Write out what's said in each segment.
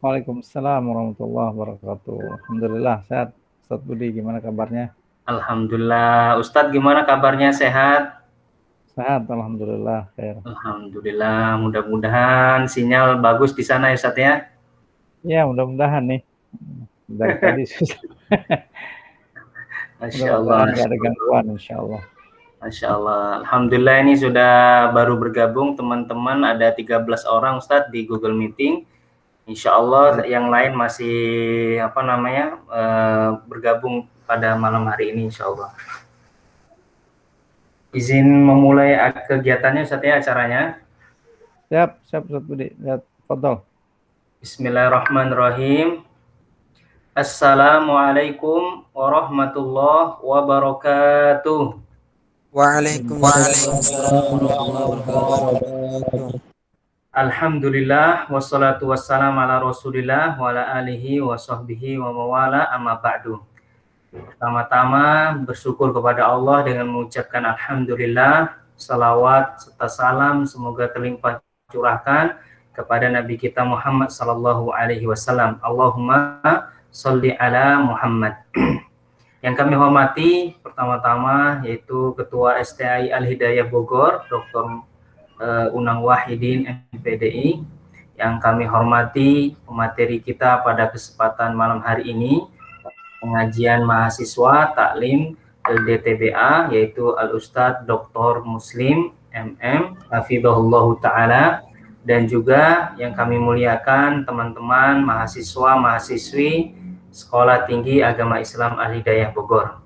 Waalaikumsalam warahmatullahi wabarakatuh. Alhamdulillah sehat. Ustadz Budi, gimana kabarnya? Alhamdulillah. Ustadz gimana kabarnya, sehat? Sehat, alhamdulillah. Khair. Alhamdulillah, mudah-mudahan sinyal bagus di sana ya Ustadz ya. Ya, mudah-mudahan nih dari tadi susah. Masya Allah, Mudah-mudahan nggak Masya ada Allah. gangguan, insya Allah. Masya Allah. Alhamdulillah ini sudah baru bergabung teman-teman, ada 13 orang Ustadz di Google Meeting. Insya Allah Baik. yang lain masih bergabung pada malam hari ini Insya Allah. Izin memulai kegiatannya Ustadz ya, acaranya. Siap, siap Ustadz Budi. Lihat, fadal. Bismillahirrahmanirrahim. Assalamualaikum warahmatullahi wabarakatuh. Waalaikumsalam warahmatullahi wabarakatuh. Alhamdulillah wassalatu wassalam ala Rasulillah wa ala alihi wa sahbihi wa mawala amma ba'du. Pertama-tama bersyukur kepada Allah dengan mengucapkan alhamdulillah, salawat serta salam semoga terlimpah curahkan kepada Nabi kita Muhammad sallallahu alaihi wasallam. Allahumma sholli ala Muhammad. Yang kami hormati pertama-tama yaitu Ketua STI Al-Hidayah Bogor, Dr. Unang Wahidin MPDI. Yang kami hormati pemateri kita pada kesempatan malam hari ini, pengajian mahasiswa taklim LDTBA, yaitu Al-Ustadz Dr. Muslim MM Hafizahullah Ta'ala, dan juga yang kami muliakan teman-teman mahasiswa-mahasiswi Sekolah Tinggi Agama Islam Al-Hidayah Bogor.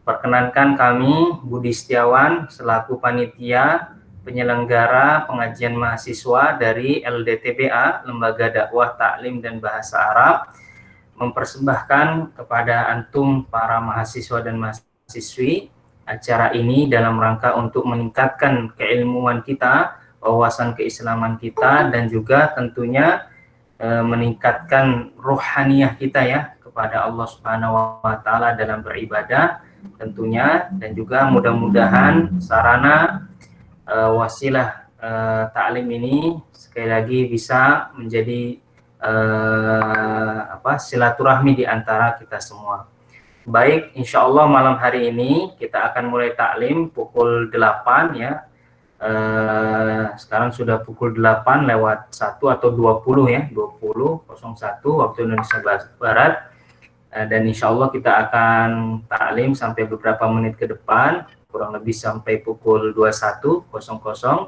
Perkenankan kami, Budi Setiawan, selaku panitia penyelenggara pengajian mahasiswa dari LDTBA, Lembaga Dakwah Taklim dan Bahasa Arab, mempersembahkan kepada antum para mahasiswa dan mahasiswi acara ini dalam rangka untuk meningkatkan keilmuan kita, wawasan keislaman kita, dan juga tentunya meningkatkan rohaniyah kita ya kepada Allah Subhanahu wa taala dalam beribadah tentunya, dan juga mudah-mudahan sarana wasilah taklim ini sekali lagi bisa menjadi silaturahmi di antara kita semua. Baik, insya Allah malam hari ini kita akan mulai taklim pukul 8 ya. Sekarang sudah pukul 8 lewat 1 atau 20 ya, 20.01 waktu Indonesia Barat. Dan insya Allah kita akan taklim sampai beberapa menit ke depan, kurang lebih sampai pukul 21.00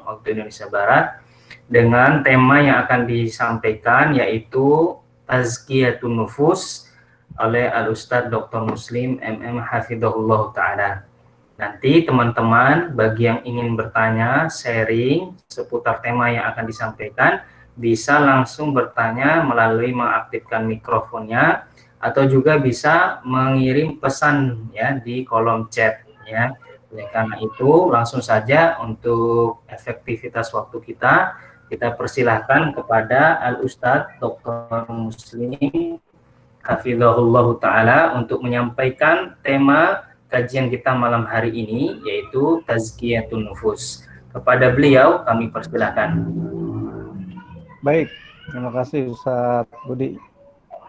waktu Indonesia Barat, dengan tema yang akan disampaikan yaitu Tazkiyatun Nufus oleh Al-Ustadz Dr. Muslim MM Hafizahullah Ta'ala. Nanti teman-teman bagi yang ingin bertanya, sharing seputar tema yang akan disampaikan, bisa langsung bertanya melalui mengaktifkan mikrofonnya, atau juga bisa mengirim pesan ya di kolom chat ya. Oleh karena itu langsung saja untuk efektivitas waktu kita persilahkan kepada Al-Ustadz Dr. Muslim Hafizahullah Ta'ala untuk menyampaikan tema kajian kita malam hari ini, yaitu Tazkiyatun Nufus. Kepada beliau kami persilahkan. Baik, terima kasih Ustadz Budi.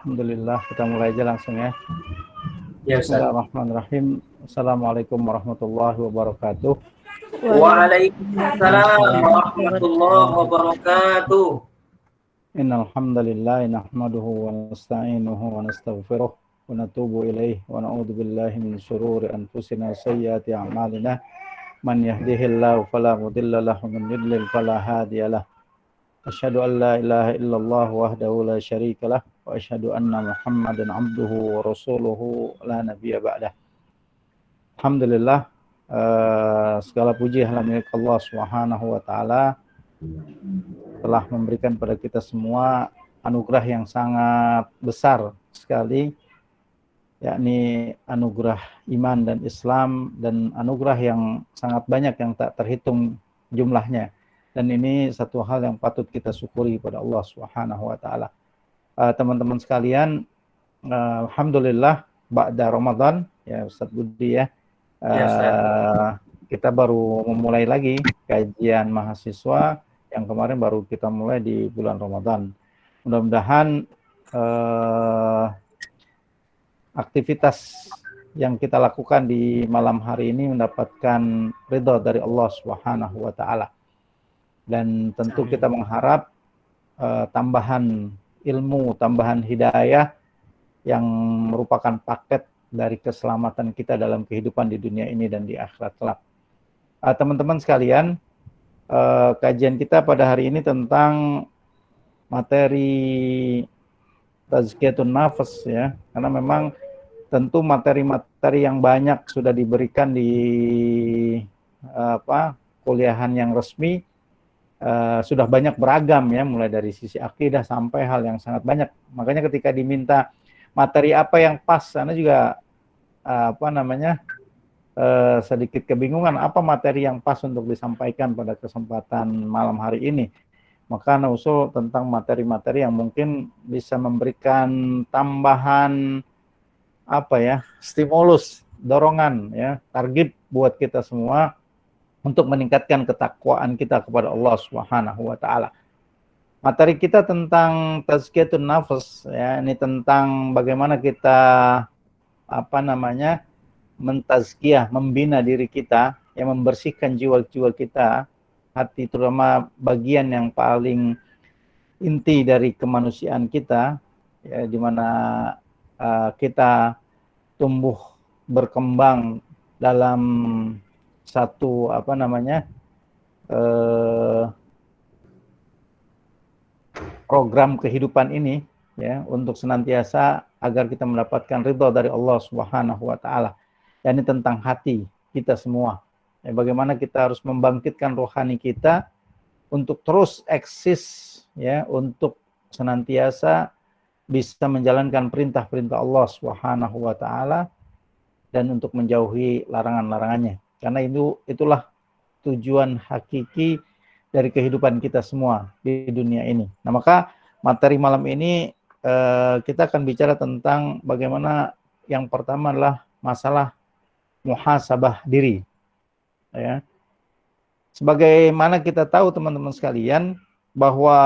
Alhamdulillah, kita mulai aja langsung ya. Ya, Ustaz. Bismillahirrahmanirrahim. Assalamualaikum warahmatullahi wabarakatuh. Waalaikumsalam warahmatullahi wabarakatuh. Innal hamdalillah nahmaduhu wa nasta'inuhu wa nastaghfiruh wa natubu ilaih wa na'udzu billahi min shururi anfusina wa sayyiati a'malina. Man yahdihillahu fala mudilla lahu wa man yudlil fala hadiyalah. Asyhadu an la ilaha illallah wahdahu la syarikalah wa asyhadu anna Muhammadan abduhu wa rasuluhu la nabiyya ba'dah. Alhamdulillah, segala puji hanya milik Allah Subhanahu wa taala, telah memberikan pada kita semua anugerah yang sangat besar sekali, yakni anugerah iman dan Islam, dan anugerah yang sangat banyak yang tak terhitung jumlahnya. Dan ini satu hal yang patut kita syukuri pada Allah Subhanahu wa taala. Teman-teman sekalian, alhamdulillah ba'da Ramadan ya Ustaz Budi ya. Kita baru memulai lagi kajian mahasiswa yang kemarin baru kita mulai di bulan Ramadan. Mudah-mudahan aktivitas yang kita lakukan di malam hari ini mendapatkan ridha dari Allah Subhanahu wa taala. Dan tentu kita mengharap tambahan ilmu, tambahan hidayah yang merupakan paket dari keselamatan kita dalam kehidupan di dunia ini dan di akhirat kelak. Teman-teman sekalian, kajian kita pada hari ini tentang materi tazkiyatun nafas ya, karena memang tentu materi-materi yang banyak sudah diberikan di kuliahan yang resmi, sudah banyak beragam ya, mulai dari sisi akidah sampai hal yang sangat banyak. Makanya ketika diminta materi apa yang pas, sana juga sedikit kebingungan apa materi yang pas untuk disampaikan pada kesempatan malam hari ini. Maka usul tentang materi-materi yang mungkin bisa memberikan tambahan stimulus, dorongan ya, target buat kita semua untuk meningkatkan ketakwaan kita kepada Allah Subhanahu wa taala. Materi kita tentang tazkiyatun nafas ya, ini tentang bagaimana kita mentazkiyah, membina diri kita, yang membersihkan jiwa-jiwa kita, hati, terutama bagian yang paling inti dari kemanusiaan kita ya, di mana kita tumbuh berkembang dalam satu program kehidupan ini ya, untuk senantiasa agar kita mendapatkan ridha dari Allah Subhanahu wa taala. Dan ini tentang hati kita semua. Ya, bagaimana kita harus membangkitkan rohani kita untuk terus eksis ya, untuk senantiasa bisa menjalankan perintah-perintah Allah Subhanahu wa taala dan untuk menjauhi larangan-larangannya. Karena itulah tujuan hakiki dari kehidupan kita semua di dunia ini. Nah, maka materi malam ini kita akan bicara tentang bagaimana yang pertama adalah masalah muhasabah diri. Ya. Sebagaimana kita tahu teman-teman sekalian bahwa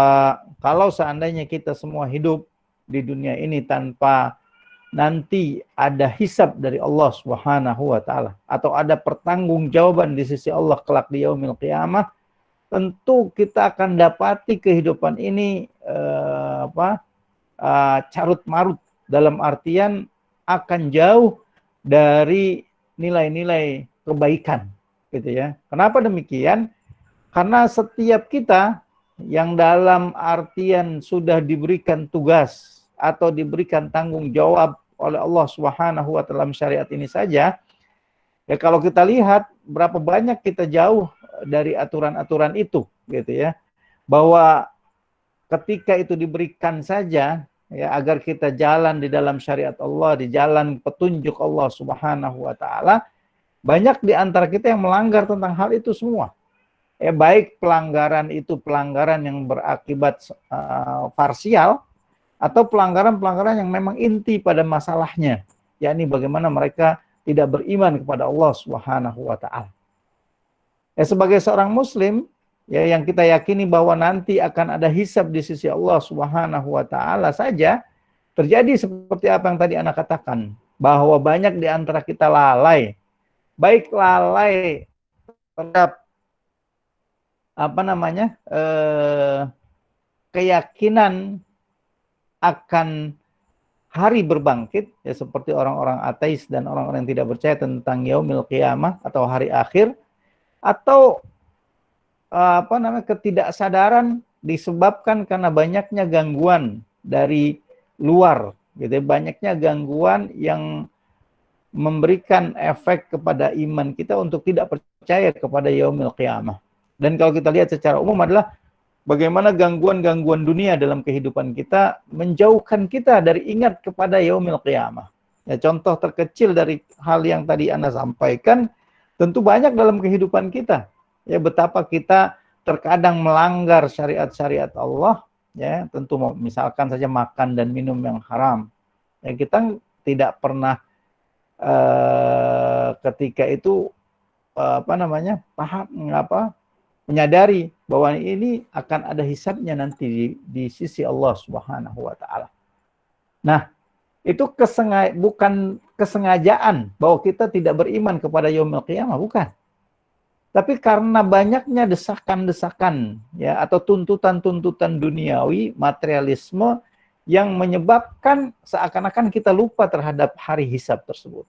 kalau seandainya kita semua hidup di dunia ini tanpa nanti ada hisab dari Allah Subhanahu wa taala atau ada pertanggungjawaban di sisi Allah kelak di yaumil qiyamah, tentu kita akan dapati kehidupan ini carut marut, dalam artian akan jauh dari nilai-nilai kebaikan gitu ya. Kenapa demikian? Karena setiap kita yang dalam artian sudah diberikan tugas atau diberikan tanggung jawab oleh Allah Subhanahu wa taala dalam syariat ini saja, ya kalau kita lihat berapa banyak kita jauh dari aturan-aturan itu gitu ya. Bahwa ketika itu diberikan saja ya, agar kita jalan di dalam syariat Allah, di jalan petunjuk Allah Subhanahu wa taala, banyak di antara kita yang melanggar tentang hal itu semua. Baik pelanggaran itu pelanggaran yang berakibat parsial atau pelanggaran-pelanggaran yang memang inti pada masalahnya, yakni bagaimana mereka tidak beriman kepada Allah Subhanahu wa taala. Sebagai seorang muslim ya, yang kita yakini bahwa nanti akan ada hisab di sisi Allah Subhanahu wa taala saja, terjadi seperti apa yang tadi Anda katakan, bahwa banyak di antara kita lalai, baik lalai terhadap keyakinan akan hari berbangkit ya, seperti orang-orang ateis dan orang-orang yang tidak percaya tentang yaumil qiyamah atau hari akhir, atau ketidaksadaran disebabkan karena banyaknya gangguan dari luar gitu, banyaknya gangguan yang memberikan efek kepada iman kita untuk tidak percaya kepada yaumil qiyamah. Dan kalau kita lihat secara umum adalah bagaimana gangguan-gangguan dunia dalam kehidupan kita menjauhkan kita dari ingat kepada yaumil qiyamah. Ya, contoh terkecil dari hal yang tadi Anda sampaikan, tentu banyak dalam kehidupan kita. Ya, betapa kita terkadang melanggar syariat-syariat Allah, ya, tentu misalkan saja makan dan minum yang haram. Ya, kita tidak pernah ketika itu menyadari bahwa ini akan ada hisabnya nanti di sisi Allah Subhanahu wa taala. Nah, itu bukan kesengajaan bahwa kita tidak beriman kepada yaumil qiyamah, bukan. Tapi karena banyaknya desakan-desakan ya atau tuntutan-tuntutan duniawi, materialisme yang menyebabkan seakan-akan kita lupa terhadap hari hisab tersebut.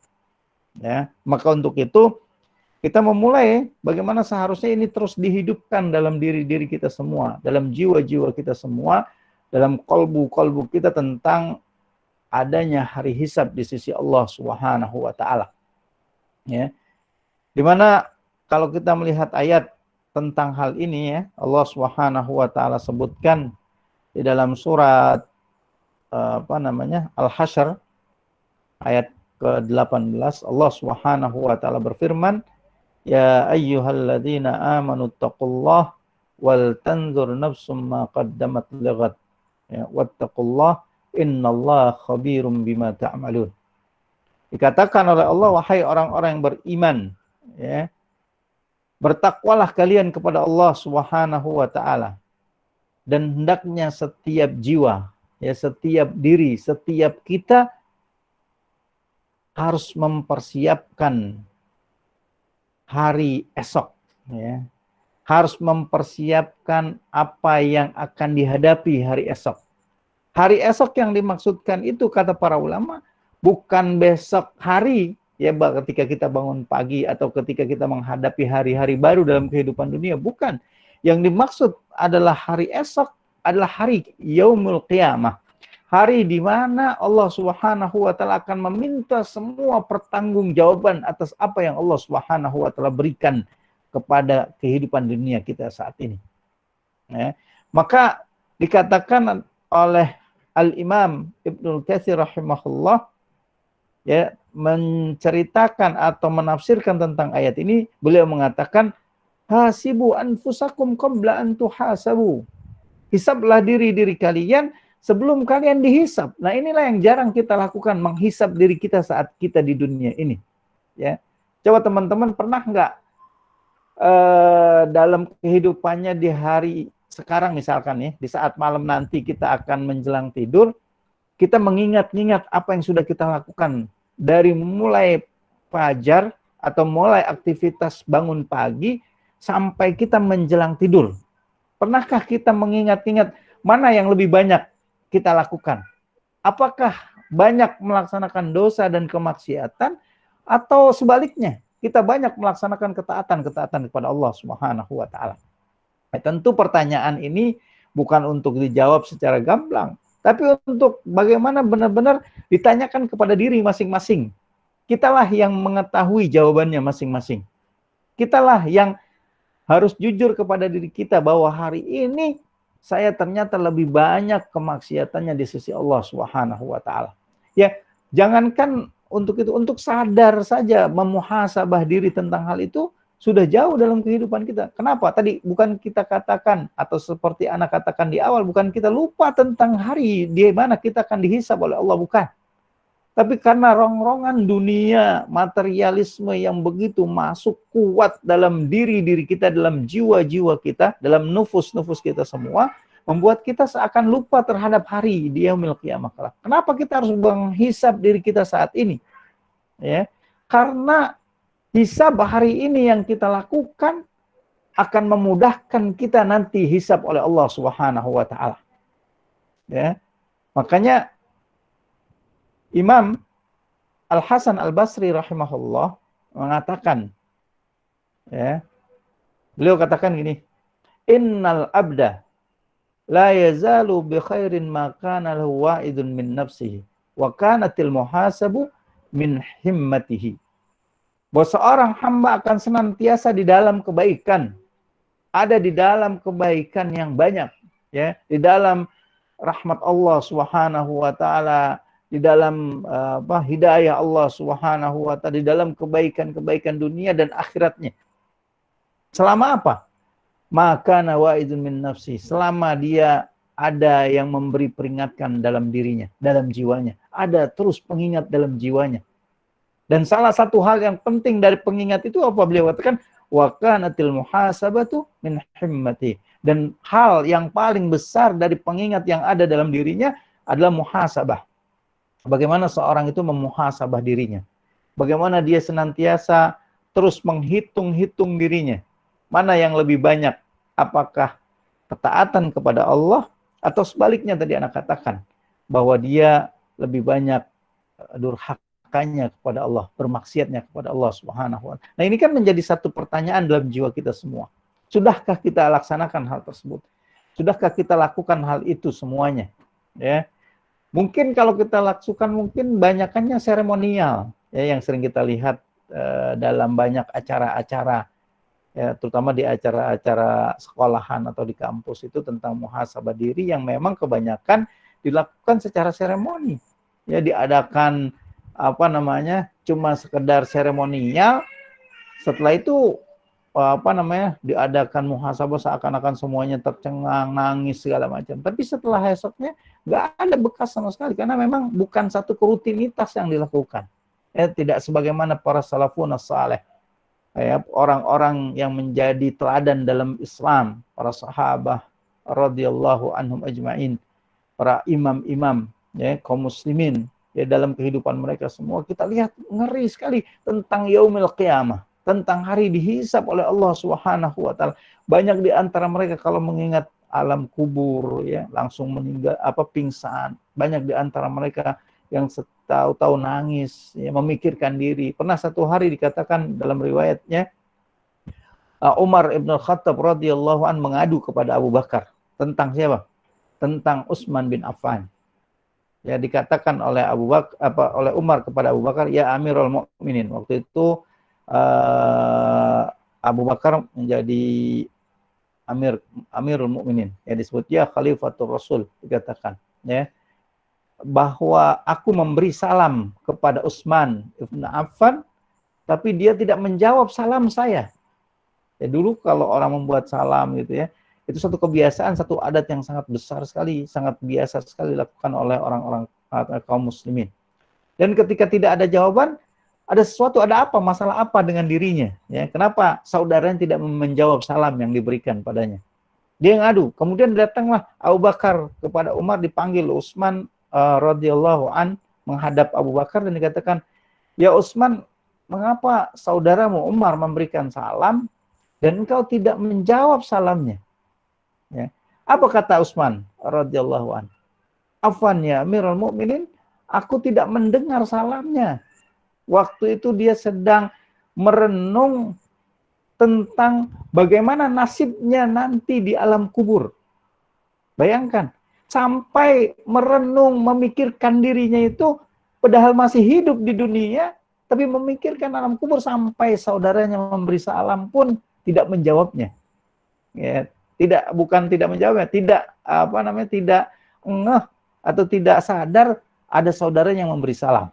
Ya, maka untuk itu kita memulai bagaimana seharusnya ini terus dihidupkan dalam diri-diri kita semua, dalam jiwa-jiwa kita semua, dalam kolbu-kolbu kita tentang adanya hari hisab di sisi Allah Subhanahu wa taala. Ya. Dimana kalau kita melihat ayat tentang hal ini ya, Allah Subhanahu wa taala sebutkan di dalam surat Al-Hasyr ayat ke-18, Allah Subhanahu wa taala berfirman, "Ya ayyuhalladzina amanu taqullah wal tanzur nafsum ma qaddamat lighad." Ya, wattaqullah innallaha khabirum bima ta'malun. Dikatakan oleh Allah, wahai orang-orang yang beriman, ya, bertakwalah kalian kepada Allah Subhanahu wa taala. Dan hendaknya setiap jiwa, ya, setiap diri, setiap kita harus mempersiapkan hari esok, ya. Harus mempersiapkan apa yang akan dihadapi hari esok. Hari esok yang dimaksudkan itu kata para ulama bukan besok hari, ya, ketika kita bangun pagi atau ketika kita menghadapi hari-hari baru dalam kehidupan dunia, bukan. Yang dimaksud adalah hari esok adalah hari yaumul qiyamah. Hari di mana Allah Subhanahu wa taala akan meminta semua pertanggungjawaban atas apa yang Allah Subhanahu wa taala berikan kepada kehidupan dunia kita saat ini. Ya. Maka dikatakan oleh Al-Imam Ibnu Katsir rahimahullah, ya, menceritakan atau menafsirkan tentang ayat ini, beliau mengatakan, hasibu anfusakum qabla an tuhasabu. Hisablah diri-diri kalian sebelum kalian dihisab. Nah, inilah yang jarang kita lakukan, menghisab diri kita saat kita di dunia ini. Ya, coba teman-teman pernah nggak dalam kehidupannya di hari sekarang misalkan ya, di saat malam nanti kita akan menjelang tidur, kita mengingat-ingat apa yang sudah kita lakukan dari mulai fajar atau mulai aktivitas bangun pagi sampai kita menjelang tidur. Pernahkah kita mengingat-ingat mana yang lebih banyak kita lakukan? Apakah banyak melaksanakan dosa dan kemaksiatan atau sebaliknya? Kita banyak melaksanakan ketaatan kepada Allah Subhanahu wa taala. Tentu pertanyaan ini bukan untuk dijawab secara gamblang, tapi untuk bagaimana benar-benar ditanyakan kepada diri masing-masing. Kitalah yang mengetahui jawabannya masing-masing. Kitalah yang harus jujur kepada diri kita bahwa hari ini saya ternyata lebih banyak kemaksiatannya di sisi Allah Subhanahu wa taala. Ya, jangankan untuk itu, untuk sadar saja memuhasabah diri tentang hal itu sudah jauh dalam kehidupan kita. Kenapa? Tadi bukan kita katakan, atau seperti anak katakan di awal, bukan kita lupa tentang hari di mana kita akan dihisab oleh Allah, bukan. Tapi karena rongrongan dunia, materialisme yang begitu masuk kuat dalam diri-diri kita, dalam jiwa-jiwa kita, dalam nufus-nufus kita semua, membuat kita seakan lupa terhadap hari di yaumil qiyamah. Kenapa kita harus menghisab diri kita saat ini? Ya, karena hisab hari ini yang kita lakukan akan memudahkan kita nanti hisab oleh Allah Subhanahu wa taala. Ya. Makanya Imam Al-Hasan Al-Basri rahimahullah mengatakan, ya, beliau katakan gini, innal abda la yazalu bi khairin ma kana lahu wa'idun min nafsihi wa kanatil muhasabu min himmatihi. Bahwa seorang hamba akan senantiasa di dalam kebaikan, ada di dalam kebaikan yang banyak, ya, di dalam rahmat Allah Subhanahu wa taala, di dalam hidayah Allah Subhanahu wa taala, di dalam kebaikan-kebaikan dunia dan akhiratnya. Selama apa? Maka nawaidun min nafsi, selama dia ada yang memberi peringatan dalam dirinya, dalam jiwanya, ada terus pengingat dalam jiwanya. Dan salah satu hal yang penting dari pengingat itu apa beliau katakan? wa kanatil muhasabatu min himmati. Dan hal yang paling besar dari pengingat yang ada dalam dirinya adalah muhasabah. Bagaimana seorang itu memuhasabah dirinya. Bagaimana dia senantiasa terus menghitung-hitung dirinya. Mana yang lebih banyak? Apakah ketaatan kepada Allah atau sebaliknya tadi anak katakan bahwa dia lebih banyak durhakanya kepada Allah, bermaksiatnya kepada Allah Subhanahu wa taala. Nah, ini kan menjadi satu pertanyaan dalam jiwa kita semua. Sudahkah kita laksanakan hal tersebut? Sudahkah kita lakukan hal itu semuanya? Ya. Mungkin kalau kita lakukan mungkin banyakannya seremonial ya yang sering kita lihat dalam banyak acara-acara ya, terutama di acara-acara sekolahan atau di kampus itu tentang muhasabah diri yang memang kebanyakan dilakukan secara seremoni. Ya, diadakan cuma sekedar seremonial. Setelah itu diadakan muhasabah seakan-akan semuanya tercengang, nangis segala macam. Tapi setelah esoknya nggak ada bekas sama sekali karena memang bukan satu rutinitas yang dilakukan. Ya, tidak sebagaimana para salafun as-saleh. Ya, orang-orang yang menjadi teladan dalam Islam, para sahabat radhiyallahu anhum ajma'in, para imam-imam ya, kaum muslimin ya, dalam kehidupan mereka semua kita lihat ngeri sekali tentang yaumil qiyamah, tentang hari dihisab oleh Allah Subhanahu wa taala. Banyak di antara mereka kalau mengingat alam kubur ya langsung meninggal pingsan. Banyak di antara mereka yang tahu-tahu nangis ya, memikirkan diri. Pernah satu hari dikatakan dalam riwayatnya Umar ibn Khattab radhiyallahu an mengadu kepada Abu Bakar tentang siapa? Tentang Utsman bin Affan. Ya, dikatakan oleh oleh Umar kepada Abu Bakar, ya Amirul Mukminin. Waktu itu Abu Bakar menjadi Amirul Mukminin. Ya, disebut ya Khalifatul Rasul, dikatakan ya, bahwa aku memberi salam kepada Utsman bin Affan, tapi dia tidak menjawab salam saya. Ya, dulu kalau orang membuat salam gitu ya, itu satu kebiasaan, satu adat yang sangat besar sekali, sangat biasa sekali dilakukan oleh orang-orang kaum muslimin. Dan ketika tidak ada jawaban, ada sesuatu, ada apa, masalah apa dengan dirinya? Ya, kenapa saudaranya tidak menjawab salam yang diberikan padanya? Dia ngadu. Kemudian datanglah Abu Bakar kepada Umar, dipanggil Utsman radhiyallahu an menghadap Abu Bakar dan dikatakan, ya Utsman, mengapa saudaramu Umar memberikan salam dan engkau tidak menjawab salamnya? Ya. Apa kata Utsman radhiyallahu an? Afwan ya Amirul Mukminin, aku tidak mendengar salamnya. Waktu itu dia sedang merenung tentang bagaimana nasibnya nanti di alam kubur. Bayangkan, sampai merenung, memikirkan dirinya itu, padahal masih hidup di dunia, tapi memikirkan alam kubur sampai saudaranya memberi salam pun tidak menjawabnya. Ya, bukan tidak menjawabnya, tidak ngeh atau tidak sadar ada saudaranya yang memberi salam.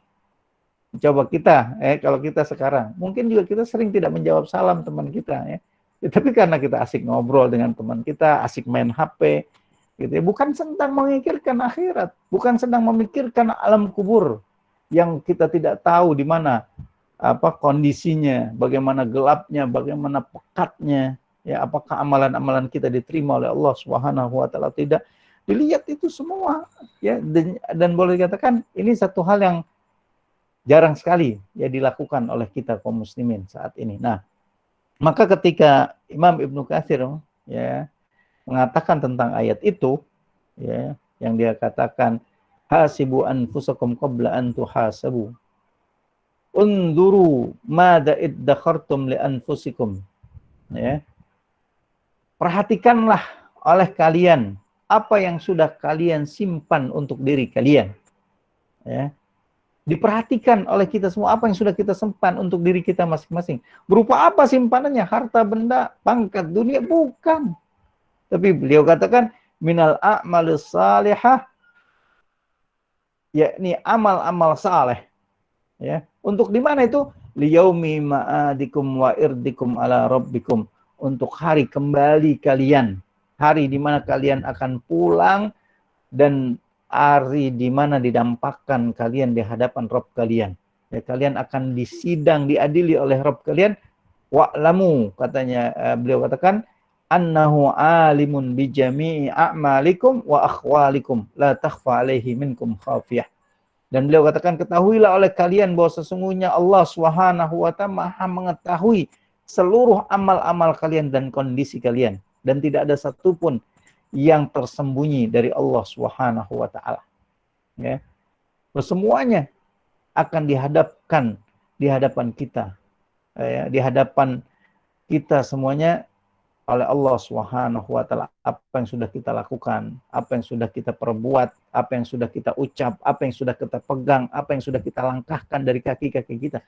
Coba kita, kalau kita sekarang, mungkin juga kita sering tidak menjawab salam teman kita, ya. Tapi karena kita asik ngobrol dengan teman kita, asik main HP, gitu ya. Bukan sedang memikirkan akhirat, bukan sedang memikirkan alam kubur yang kita tidak tahu di mana kondisinya, bagaimana gelapnya, bagaimana pekatnya, ya, apakah amalan-amalan kita diterima oleh Allah Subhanahu wa taala tidak. Dilihat itu semua, ya, dan boleh dikatakan ini satu hal yang jarang sekali ya dilakukan oleh kita kaum muslimin saat ini. Nah, maka ketika Imam Ibnu Katsir ya mengatakan tentang ayat itu ya, yang dia katakan hasibu anfusakum qabla an tuhasabu. Unduru madza iddakhartum li anfusikum. Ya. Perhatikanlah oleh kalian apa yang sudah kalian simpan untuk diri kalian. Ya. Diperhatikan oleh kita semua apa yang sudah kita simpan untuk diri kita masing-masing. Berupa apa simpanannya? Harta benda, pangkat dunia? Bukan. Tapi beliau katakan, minal a'malis salihah, yakni amal-amal saleh. Ya. Untuk di mana itu? Liyaumi ma'adikum wa irdikum ala rabbikum. Untuk hari kembali kalian. Hari di mana kalian akan pulang dan hari di mana didampakkan kalian di hadapan Rabb kalian. Ya, kalian akan disidang, diadili oleh Rabb kalian Wa'lamu, katanya beliau katakan, annahu alimun bi jami'i a'malikum wa akhwalikum la takhfa alaihi minkum khafiyah. Dan beliau katakan, ketahuilah oleh kalian bahwa sesungguhnya Allah Subhanahu wa ta'ala Maha mengetahui seluruh amal-amal kalian dan kondisi kalian, dan tidak ada satupun yang tersembunyi dari Allah Subhanahu wa ta'ala. Ya. Semuanya akan dihadapkan di hadapan kita, ya, di hadapan kita semuanya oleh Allah Subhanahu wa ta'ala. Apa yang sudah kita lakukan, apa yang sudah kita perbuat, apa yang sudah kita ucap, apa yang sudah kita pegang, apa yang sudah kita langkahkan dari kaki-kaki kita,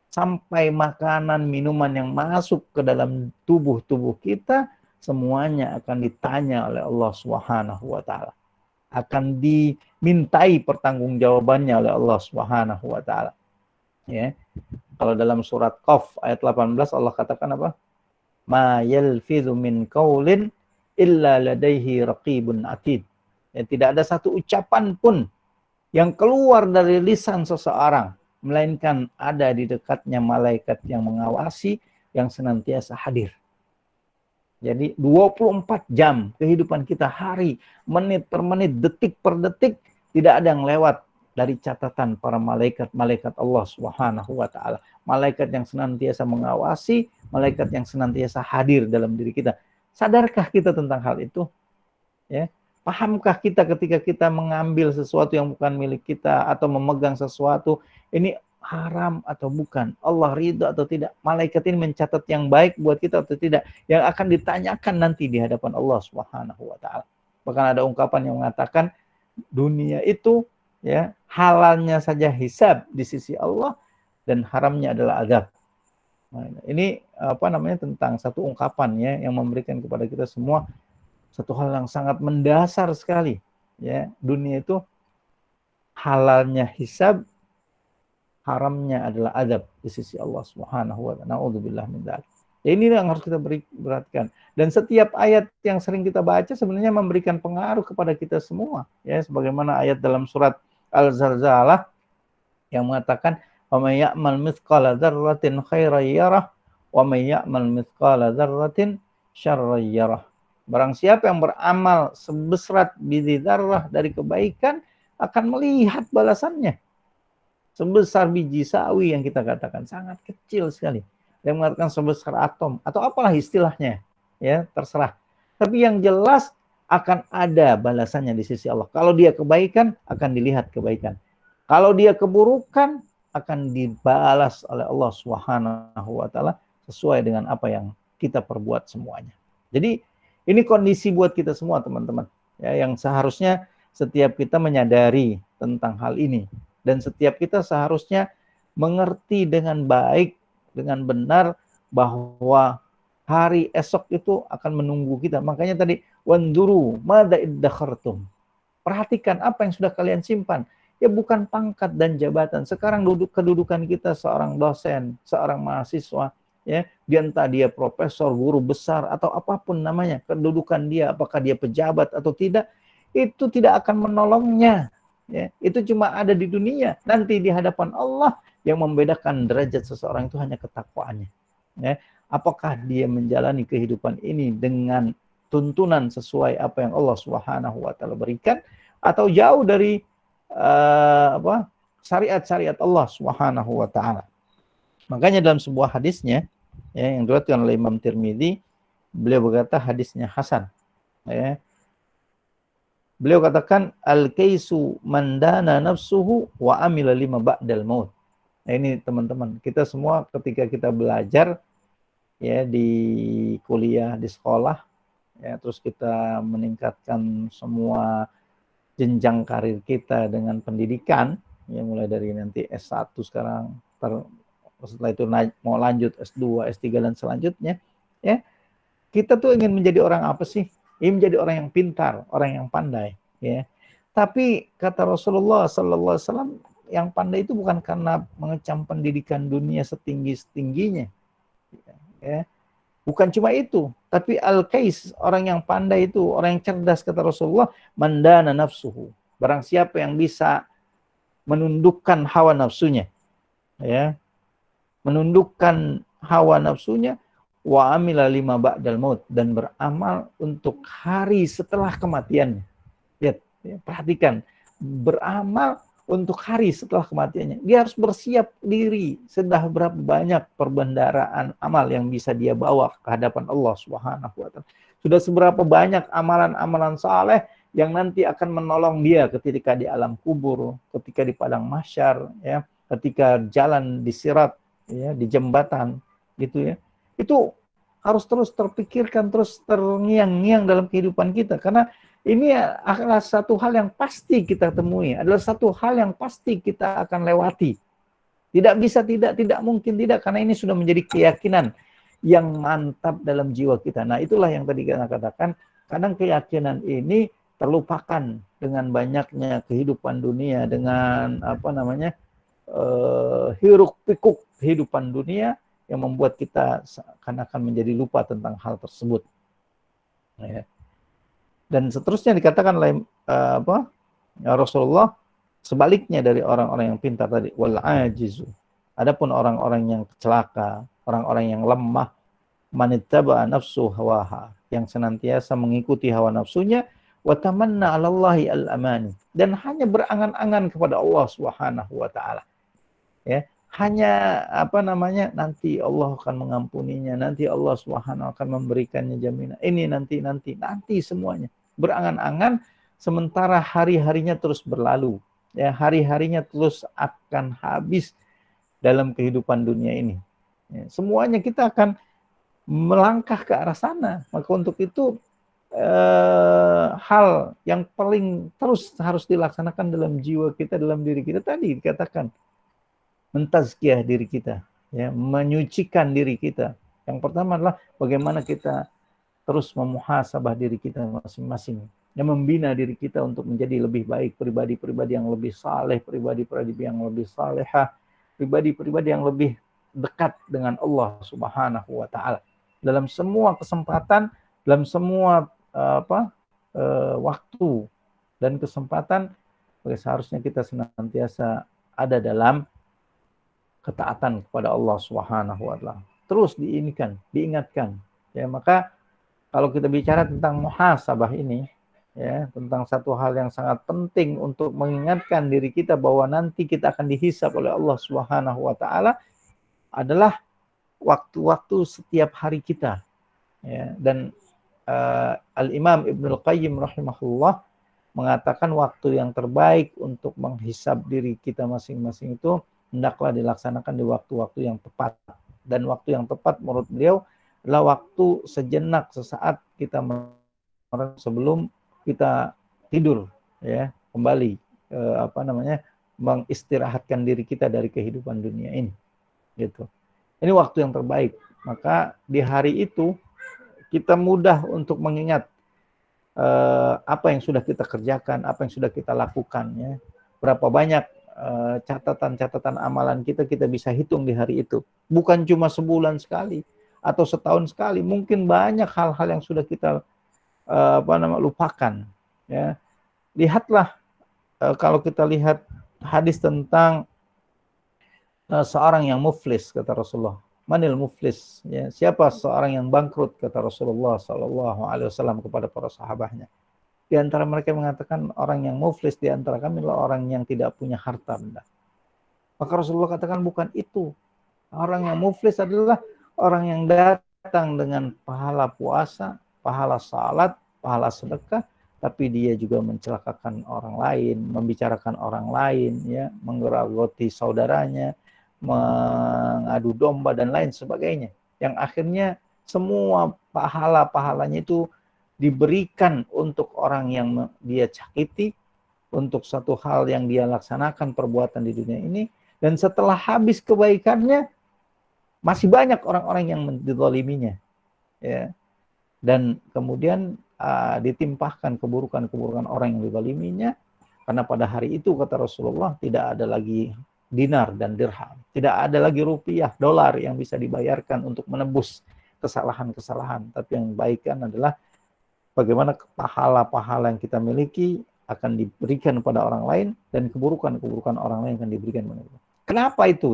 sampai makanan, minuman yang masuk ke dalam tubuh kita, semuanya akan ditanya oleh Allah Subhanahu wa ta'ala. Akan dimintai pertanggungjawabannya oleh Allah Subhanahu wa ta'ala. Ya. Kalau dalam surat Qaf ayat 18 Allah katakan apa? Ma yalfidhu min qaulin illa ladaihi raqibun atid. Ya, tidak ada satu ucapan pun yang keluar dari lisan seseorang melainkan ada di dekatnya malaikat yang mengawasi, yang senantiasa hadir. Jadi 24 jam kehidupan kita, hari, menit per menit, detik per detik, tidak ada yang lewat dari catatan para malaikat Allah Subhanahu wa ta'ala. Malaikat yang senantiasa mengawasi, malaikat yang senantiasa hadir dalam diri kita. Sadarkah kita tentang hal itu? Ya. Pahamkah kita ketika kita mengambil sesuatu yang bukan milik kita atau memegang sesuatu, ini haram atau bukan? Allah ridha atau tidak? Malaikat ini mencatat yang baik buat kita atau tidak? Yang akan ditanyakan nanti di hadapan Allah Subhanahu wa ta'ala. Bahkan ada ungkapan yang mengatakan dunia itu, ya, halalnya saja hisab di sisi Allah dan haramnya adalah azab. Nah, ini tentang satu ungkapan, ya, yang memberikan kepada kita semua satu hal yang sangat mendasar sekali, ya. Dunia itu halalnya hisab, haramnya adalah azab di sisi Allah Subhanahu wa ta'ala. Na'udzubillah min dzalik. Ya, ini yang harus kita perhatikan. Dan setiap ayat yang sering kita baca sebenarnya memberikan pengaruh kepada kita semua, ya, sebagaimana ayat dalam surat Al-Zalzalah yang mengatakan wa may ya'mal mithqala dzarratin khairan yarah wa may ya'mal mithqala dzarratin syarran yarah. Barang siapa yang beramal sebesar biji dzarrah dari kebaikan akan melihat balasannya sebesar biji sawi, yang kita katakan sangat kecil sekali. Yang mengatakan sebesar atom atau apalah istilahnya, ya, terserah. Tapi yang jelas akan ada balasannya di sisi Allah. Kalau dia kebaikan, akan dilihat kebaikan. Kalau dia keburukan, akan dibalas oleh Allah Subhanahu wa ta'ala sesuai dengan apa yang kita perbuat semuanya. Jadi ini kondisi buat kita semua, teman-teman, ya, yang seharusnya setiap kita menyadari tentang hal ini. Dan setiap kita seharusnya mengerti dengan baik, dengan benar, bahwa hari esok itu akan menunggu kita. Makanya tadi, wanduru madza iddakhartum. Perhatikan apa yang sudah kalian simpan. Ya, bukan pangkat dan jabatan. Sekarang kedudukan kita seorang dosen, seorang mahasiswa, ya, entah dia profesor, guru besar, atau apapun namanya, kedudukan dia, apakah dia pejabat atau tidak, itu tidak akan menolongnya. Ya, itu cuma ada di dunia. Nanti di hadapan Allah yang membedakan derajat seseorang itu hanya ketakwaannya. Ya, apakah dia menjalani kehidupan ini dengan tuntunan sesuai apa yang Allah Subhanahu wa ta'ala berikan, atau jauh dari syariat-syariat Allah Subhanahu wa ta'ala. Makanya dalam sebuah hadisnya, ya, yang diriwayatkan oleh Imam Tirmidzi, beliau berkata hadisnya hasan. Ya. Beliau katakan al-kaisu mandana nafsuhu wa amila lima ba'dal maut. Nah, ini teman-teman, kita semua ketika kita belajar, ya, di kuliah, di sekolah, ya, terus kita meningkatkan semua jenjang karir kita dengan pendidikan, ya, mulai dari nanti S1 sekarang, setelah itu mau lanjut S2, S3 dan selanjutnya, ya. Kita tuh ingin menjadi orang apa sih? Ingin menjadi orang yang pintar, orang yang pandai, ya. Tapi kata Rasulullah sallallahu alaihi wasallam, yang pandai itu bukan karena mengecam pendidikan dunia setinggi-tingginya, ya. Bukan cuma itu, tapi al-kais, orang yang pandai itu, orang yang cerdas, kata Rasulullah, mandana nafsuhu. Barang siapa yang bisa menundukkan hawa nafsunya, ya, menundukkan hawa nafsunya, wa amila lima ba'dal maut, dan beramal untuk hari setelah kematian. Lihat, ya, perhatikan, beramal untuk hari setelah kematiannya. Dia harus bersiap diri sudah berapa banyak perbendaharaan amal yang bisa dia bawa ke hadapan Allah Subhanahu wa taala. Sudah seberapa banyak amalan-amalan saleh yang nanti akan menolong dia ketika di alam kubur, ketika di padang mahsyar, ya, ketika jalan di sirat, ya, di jembatan, gitu ya. Itu harus terus terpikirkan, terus terngiang-ngiang dalam kehidupan kita, karena ini adalah satu hal yang pasti kita temui, adalah satu hal yang pasti kita akan lewati. Tidak bisa tidak mungkin tidak, karena ini sudah menjadi keyakinan yang mantap dalam jiwa kita. Nah, itulah yang tadi kita katakan, kadang keyakinan ini terlupakan dengan banyaknya kehidupan dunia, dengan hiruk pikuk kehidupan dunia yang membuat kita akan menjadi lupa tentang hal tersebut. Ya. Dan seterusnya dikatakan oleh Rasulullah, sebaliknya dari orang-orang yang pintar tadi, wal ajizu. Adapun orang-orang yang celaka, orang-orang yang lemah, manittaba nafsu hawaha, yang senantiasa mengikuti hawa nafsunya, wa tamanna 'alallahi al-amani, dan hanya berangan-angan kepada Allah Subhanahu wa taala. Ya, hanya nanti Allah akan mengampuninya, nanti Allah Subhanahu akan memberikannya jaminan. Ini nanti semuanya. Berangan-angan sementara hari-harinya terus berlalu. Ya, hari-harinya terus akan habis dalam kehidupan dunia ini. Ya, semuanya kita akan melangkah ke arah sana. Maka untuk itu hal yang paling terus harus dilaksanakan dalam jiwa kita, dalam diri kita tadi dikatakan mentazkiyah diri kita, ya, menyucikan diri kita. Yang pertama adalah bagaimana kita terus memuhasabah diri kita masing-masing, yang membina diri kita untuk menjadi lebih baik, pribadi-pribadi yang lebih saleh, pribadi-pribadi yang lebih salehah, pribadi-pribadi yang lebih dekat dengan Allah Subhanahu wa taala. Dalam semua kesempatan, dalam semua waktu dan kesempatan, seharusnya kita senantiasa ada dalam ketaatan kepada Allah Subhanahu wa taala. Terus diingatkan. Ya, maka kalau kita bicara tentang muhasabah ini, ya, tentang satu hal yang sangat penting untuk mengingatkan diri kita bahwa nanti kita akan dihisab oleh Allah Subhanahu wa taala, adalah waktu-waktu setiap hari kita. Ya, dan Al-Imam Ibnul Qayyim rahimahullah mengatakan waktu yang terbaik untuk menghisab diri kita masing-masing itu hendaklah dilaksanakan di waktu-waktu yang tepat. Dan waktu yang tepat menurut beliau adalah waktu sejenak, sesaat kita sebelum kita tidur, ya, kembali mengistirahatkan diri kita dari kehidupan dunia ini, gitu. Ini waktu yang terbaik. Maka di hari itu kita mudah untuk mengingat apa yang sudah kita kerjakan, apa yang sudah kita lakukan, ya. Berapa banyak catatan-catatan amalan kita bisa hitung di hari itu. Bukan cuma sebulan sekali atau setahun sekali, mungkin banyak hal-hal yang sudah kita lupakan, ya. Lihatlah kalau kita lihat hadis tentang seorang yang muflis, kata Rasulullah. Manil muflis, ya, siapa seorang yang bangkrut, kata Rasulullah SAW kepada para sahabatnya. Di antara mereka mengatakan orang yang muflis di antara kami adalah orang yang tidak punya harta benda. Maka Rasulullah katakan bukan itu. Orang yang muflis adalah orang yang datang dengan pahala puasa, pahala salat, pahala sedekah, tapi dia juga mencelakakan orang lain, membicarakan orang lain, ya, menggerogoti saudaranya, mengadu domba dan lain sebagainya. Yang akhirnya semua pahala-pahalanya itu diberikan untuk orang yang dia cakiti, untuk satu hal yang dia laksanakan perbuatan di dunia ini, dan setelah habis kebaikannya masih banyak orang-orang yang dizaliminya, ya. Dan kemudian ditimpahkan keburukan-keburukan orang yang dizaliminya, karena pada hari itu kata Rasulullah tidak ada lagi dinar dan dirham, tidak ada lagi rupiah, dolar yang bisa dibayarkan untuk menebus kesalahan-kesalahan, tapi yang baikkan adalah bagaimana pahala-pahala yang kita miliki akan diberikan pada orang lain, dan keburukan-keburukan orang lain akan diberikan kepada kita. Kenapa itu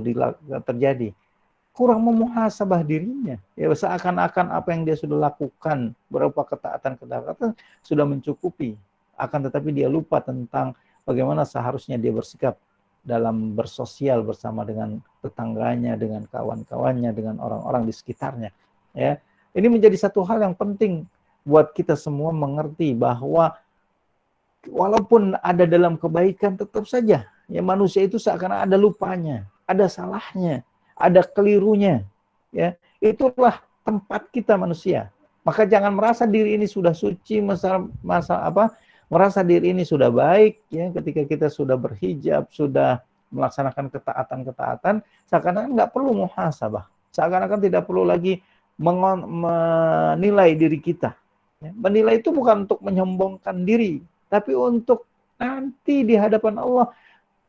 terjadi? kurang memuhasabah dirinya. Ya, seakan-akan apa yang dia sudah lakukan, beberapa ketaatan-ketaatan sudah mencukupi. Akan tetapi dia lupa tentang bagaimana seharusnya dia bersikap dalam bersosial bersama dengan tetangganya, dengan kawan-kawannya, dengan orang-orang di sekitarnya. Ya, ini menjadi satu hal yang penting buat kita semua mengerti bahwa walaupun ada dalam kebaikan, tetap saja ya manusia itu seakan ada lupanya, ada salahnya, ada kelirunya. Ya, itulah tempat kita manusia. Maka jangan merasa diri ini sudah suci, merasa diri ini sudah baik ya, ketika kita sudah berhijab, sudah melaksanakan ketaatan-ketaatan, seakan-akan nggak perlu muhasabah. Seakan-akan tidak perlu lagi menilai diri kita. Ya, menilai itu bukan untuk menyombongkan diri, tapi untuk nanti di hadapan Allah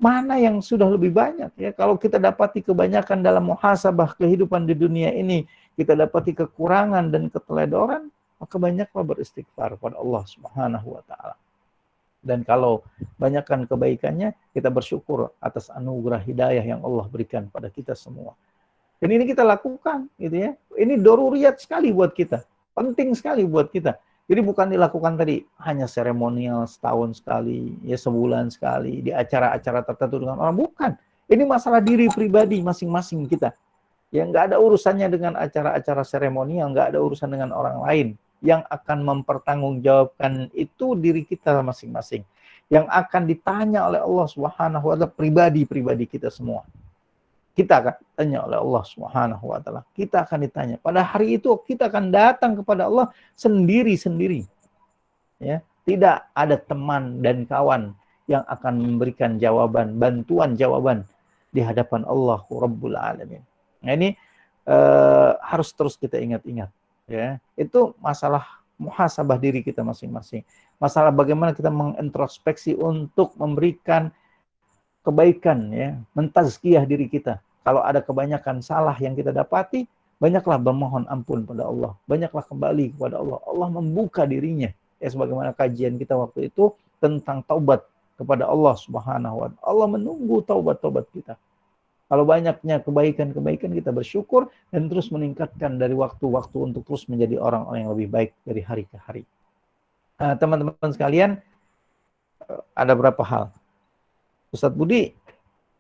mana yang sudah lebih banyak ya. Kalau kita dapati kebanyakan dalam muhasabah kehidupan di dunia ini, kita dapati kekurangan dan keteledoran, maka banyaklah beristighfar kepada Allah Subhanahu wa taala. Dan kalau banyakkan kebaikannya, kita bersyukur atas anugerah hidayah yang Allah berikan pada kita semua. Dan ini kita lakukan gitu ya. Ini daruriyat sekali buat kita. Penting sekali buat kita. Jadi bukan dilakukan tadi hanya seremonial setahun sekali, ya sebulan sekali, di acara-acara tertentu dengan orang. Bukan. Ini masalah diri pribadi masing-masing kita. Yang nggak ada urusannya dengan acara-acara seremonial, nggak ada urusan dengan orang lain. Yang akan mempertanggungjawabkan itu diri kita masing-masing. Yang akan ditanya oleh Allah Subhanahu wa taala pribadi-pribadi kita semua. Kita akan ditanya oleh Allah Subhanahu wa taala. Kita akan ditanya. Pada hari itu kita akan datang kepada Allah sendiri-sendiri. Ya, tidak ada teman dan kawan yang akan memberikan jawaban, bantuan jawaban di hadapan Allah Rabbul Alamin. Nah, ini harus terus kita ingat-ingat. Ya, itu masalah muhasabah diri kita masing-masing. Masalah bagaimana kita mengintrospeksi untuk memberikan kebaikan, ya, mentazkiyah diri kita. Kalau ada kebanyakan salah yang kita dapati, banyaklah bermohon ampun pada Allah, banyaklah kembali kepada Allah. Allah membuka dirinya. Ya, sebagaimana kajian kita waktu itu tentang taubat kepada Allah Subhanahu wa taala. Allah menunggu taubat-taubat kita. Kalau banyaknya kebaikan-kebaikan, kita bersyukur dan terus meningkatkan dari waktu-waktu untuk terus menjadi orang-orang yang lebih baik dari hari ke hari. Teman-teman sekalian, ada berapa hal? Ustadz Budi,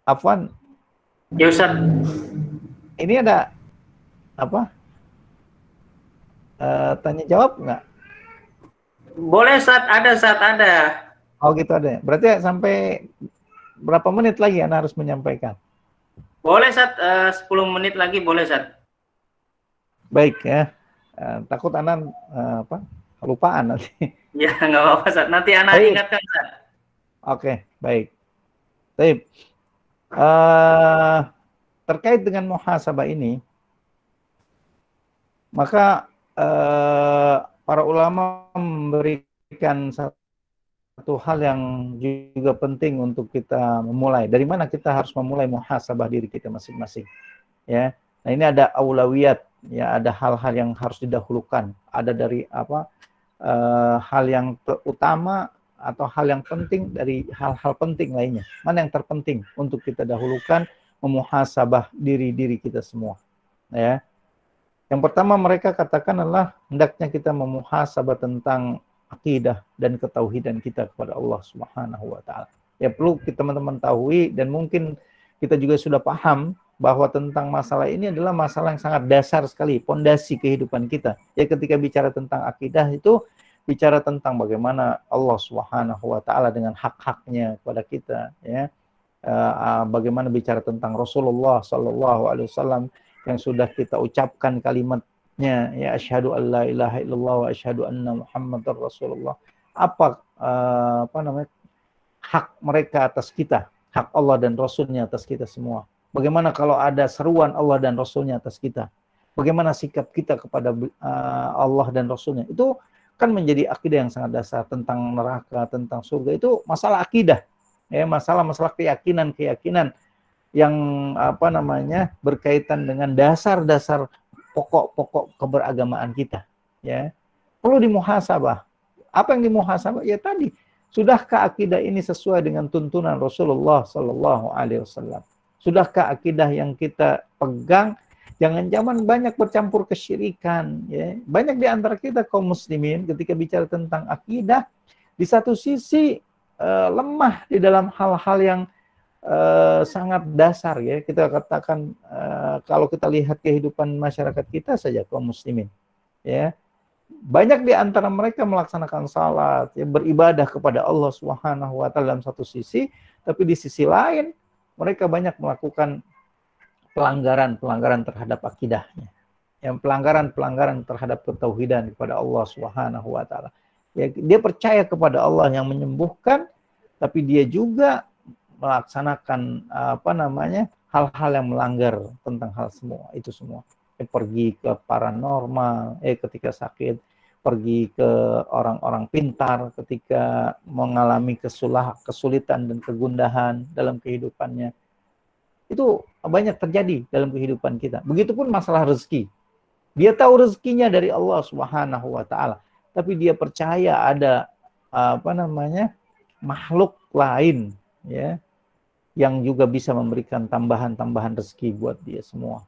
Afwan. Ya Ustadz. Ini ada apa? Tanya jawab nggak? Boleh saat ada. Oh gitu ada. Berarti sampai berapa menit lagi Anda harus menyampaikan? Boleh 10 menit lagi boleh Baik ya. Takut Anda kelupaan nanti. Ya nggak apa-apa nanti Anda ingatkan Oke, baik. Baik. Terkait dengan muhasabah ini, maka para ulama memberikan satu hal yang juga penting untuk kita memulai. Dari mana kita harus memulai muhasabah diri kita masing-masing? Ya. Nah, ini ada aulawiyat, ya, ada hal-hal yang harus didahulukan. Ada dari hal yang utama atau hal yang penting dari hal-hal penting lainnya. Mana yang terpenting untuk kita dahulukan memuhasabah diri-diri kita semua. Ya. Yang pertama mereka katakan adalah hendaknya kita memuhasabah tentang akidah dan ketauhidan kita kepada Allah Subhanahu wa taala. Ya, perlu teman-teman tahu dan mungkin kita juga sudah paham bahwa tentang masalah ini adalah masalah yang sangat dasar sekali, pondasi kehidupan kita. Ya, ketika bicara tentang akidah itu bicara tentang bagaimana Allah Subhanahu wa taala dengan hak-haknya kepada kita, ya. Bagaimana bicara tentang Rasulullah sallallahu alaihi wasallam yang sudah kita ucapkan kalimatnya, ya, asyhadu an la ilaha illallah wa asyhadu anna muhammadar rasulullah. Apa hak mereka atas kita, hak Allah dan Rasulnya atas kita semua. Bagaimana kalau ada seruan Allah dan Rasulnya atas kita? Bagaimana sikap kita kepada Allah dan Rasulnya? Itu kan menjadi akidah yang sangat dasar tentang neraka, tentang surga. Itu masalah akidah, ya, masalah keyakinan yang berkaitan dengan dasar-dasar pokok-pokok keberagamaan kita, ya. Perlu dimuhasabah. Apa yang dimuhasabah? Ya tadi, sudahkah akidah ini sesuai dengan tuntunan Rasulullah sallallahu alaihi wasallam? Sudahkah akidah yang kita pegang Jangan-jangan banyak bercampur kesyirikan, ya. Banyak di antara kita kaum muslimin ketika bicara tentang akidah, di satu sisi lemah di dalam hal-hal yang sangat dasar, ya. Kita katakan kalau kita lihat kehidupan masyarakat kita saja kaum muslimin, ya. Banyak di antara mereka melaksanakan salat, ya, beribadah kepada Allah Subhanahu wa taala dalam satu sisi, tapi di sisi lain mereka banyak melakukan pelanggaran-pelanggaran terhadap akidahnya. Yang pelanggaran-pelanggaran terhadap ketauhidan kepada Allah Subhanahu wa taala. Ya, dia percaya kepada Allah yang menyembuhkan, tapi dia juga melaksanakan hal-hal yang melanggar tentang hal semua itu semua. Pergi ke paranormal ketika sakit, pergi ke orang-orang pintar ketika mengalami kesulitan dan kegundahan dalam kehidupannya. Itu banyak terjadi dalam kehidupan kita. Begitupun masalah rezeki. Dia tahu rezekinya dari Allah Subhanahu wa taala, tapi dia percaya ada makhluk lain, ya, yang juga bisa memberikan tambahan-tambahan rezeki buat dia semua.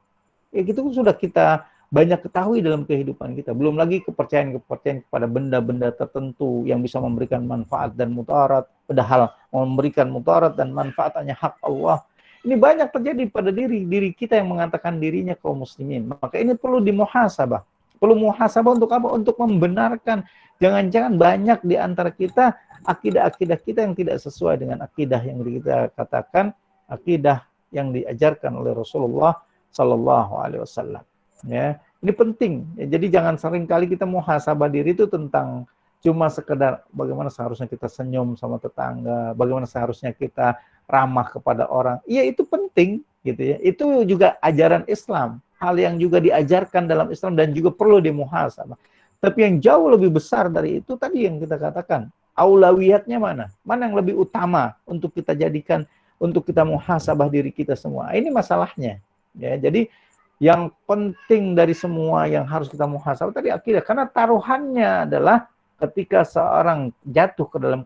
Ya gitu sudah kita banyak ketahui dalam kehidupan kita. Belum lagi kepercayaan-kepercayaan kepada benda-benda tertentu yang bisa memberikan manfaat dan mudarat, padahal memberikan mudarat dan manfaat hanya hak Allah. Ini banyak terjadi pada diri kita yang mengatakan dirinya kaum muslimin. Maka ini perlu dimuhasabah. Perlu muhasabah untuk apa? Untuk membenarkan. Jangan-jangan banyak di antara kita akidah-akidah kita yang tidak sesuai dengan akidah yang kita katakan akidah yang diajarkan oleh Rasulullah Sallallahu Alaihi Wasallam. Ya, ini penting. Ya, jadi jangan sering kali kita muhasabah diri itu tentang cuma sekedar bagaimana seharusnya kita senyum sama tetangga, bagaimana seharusnya kita ramah kepada orang. Iya itu penting, gitu ya. Itu juga ajaran Islam, hal yang juga diajarkan dalam Islam dan juga perlu dimuhasabah. Tapi yang jauh lebih besar dari itu tadi yang kita katakan, aulawiyatnya mana? Mana yang lebih utama untuk kita jadikan, untuk kita muhasabah diri kita semua. Ini masalahnya. Ya, jadi yang penting dari semua yang harus kita muhasabah tadi akidah, karena taruhannya adalah ketika seorang jatuh ke dalam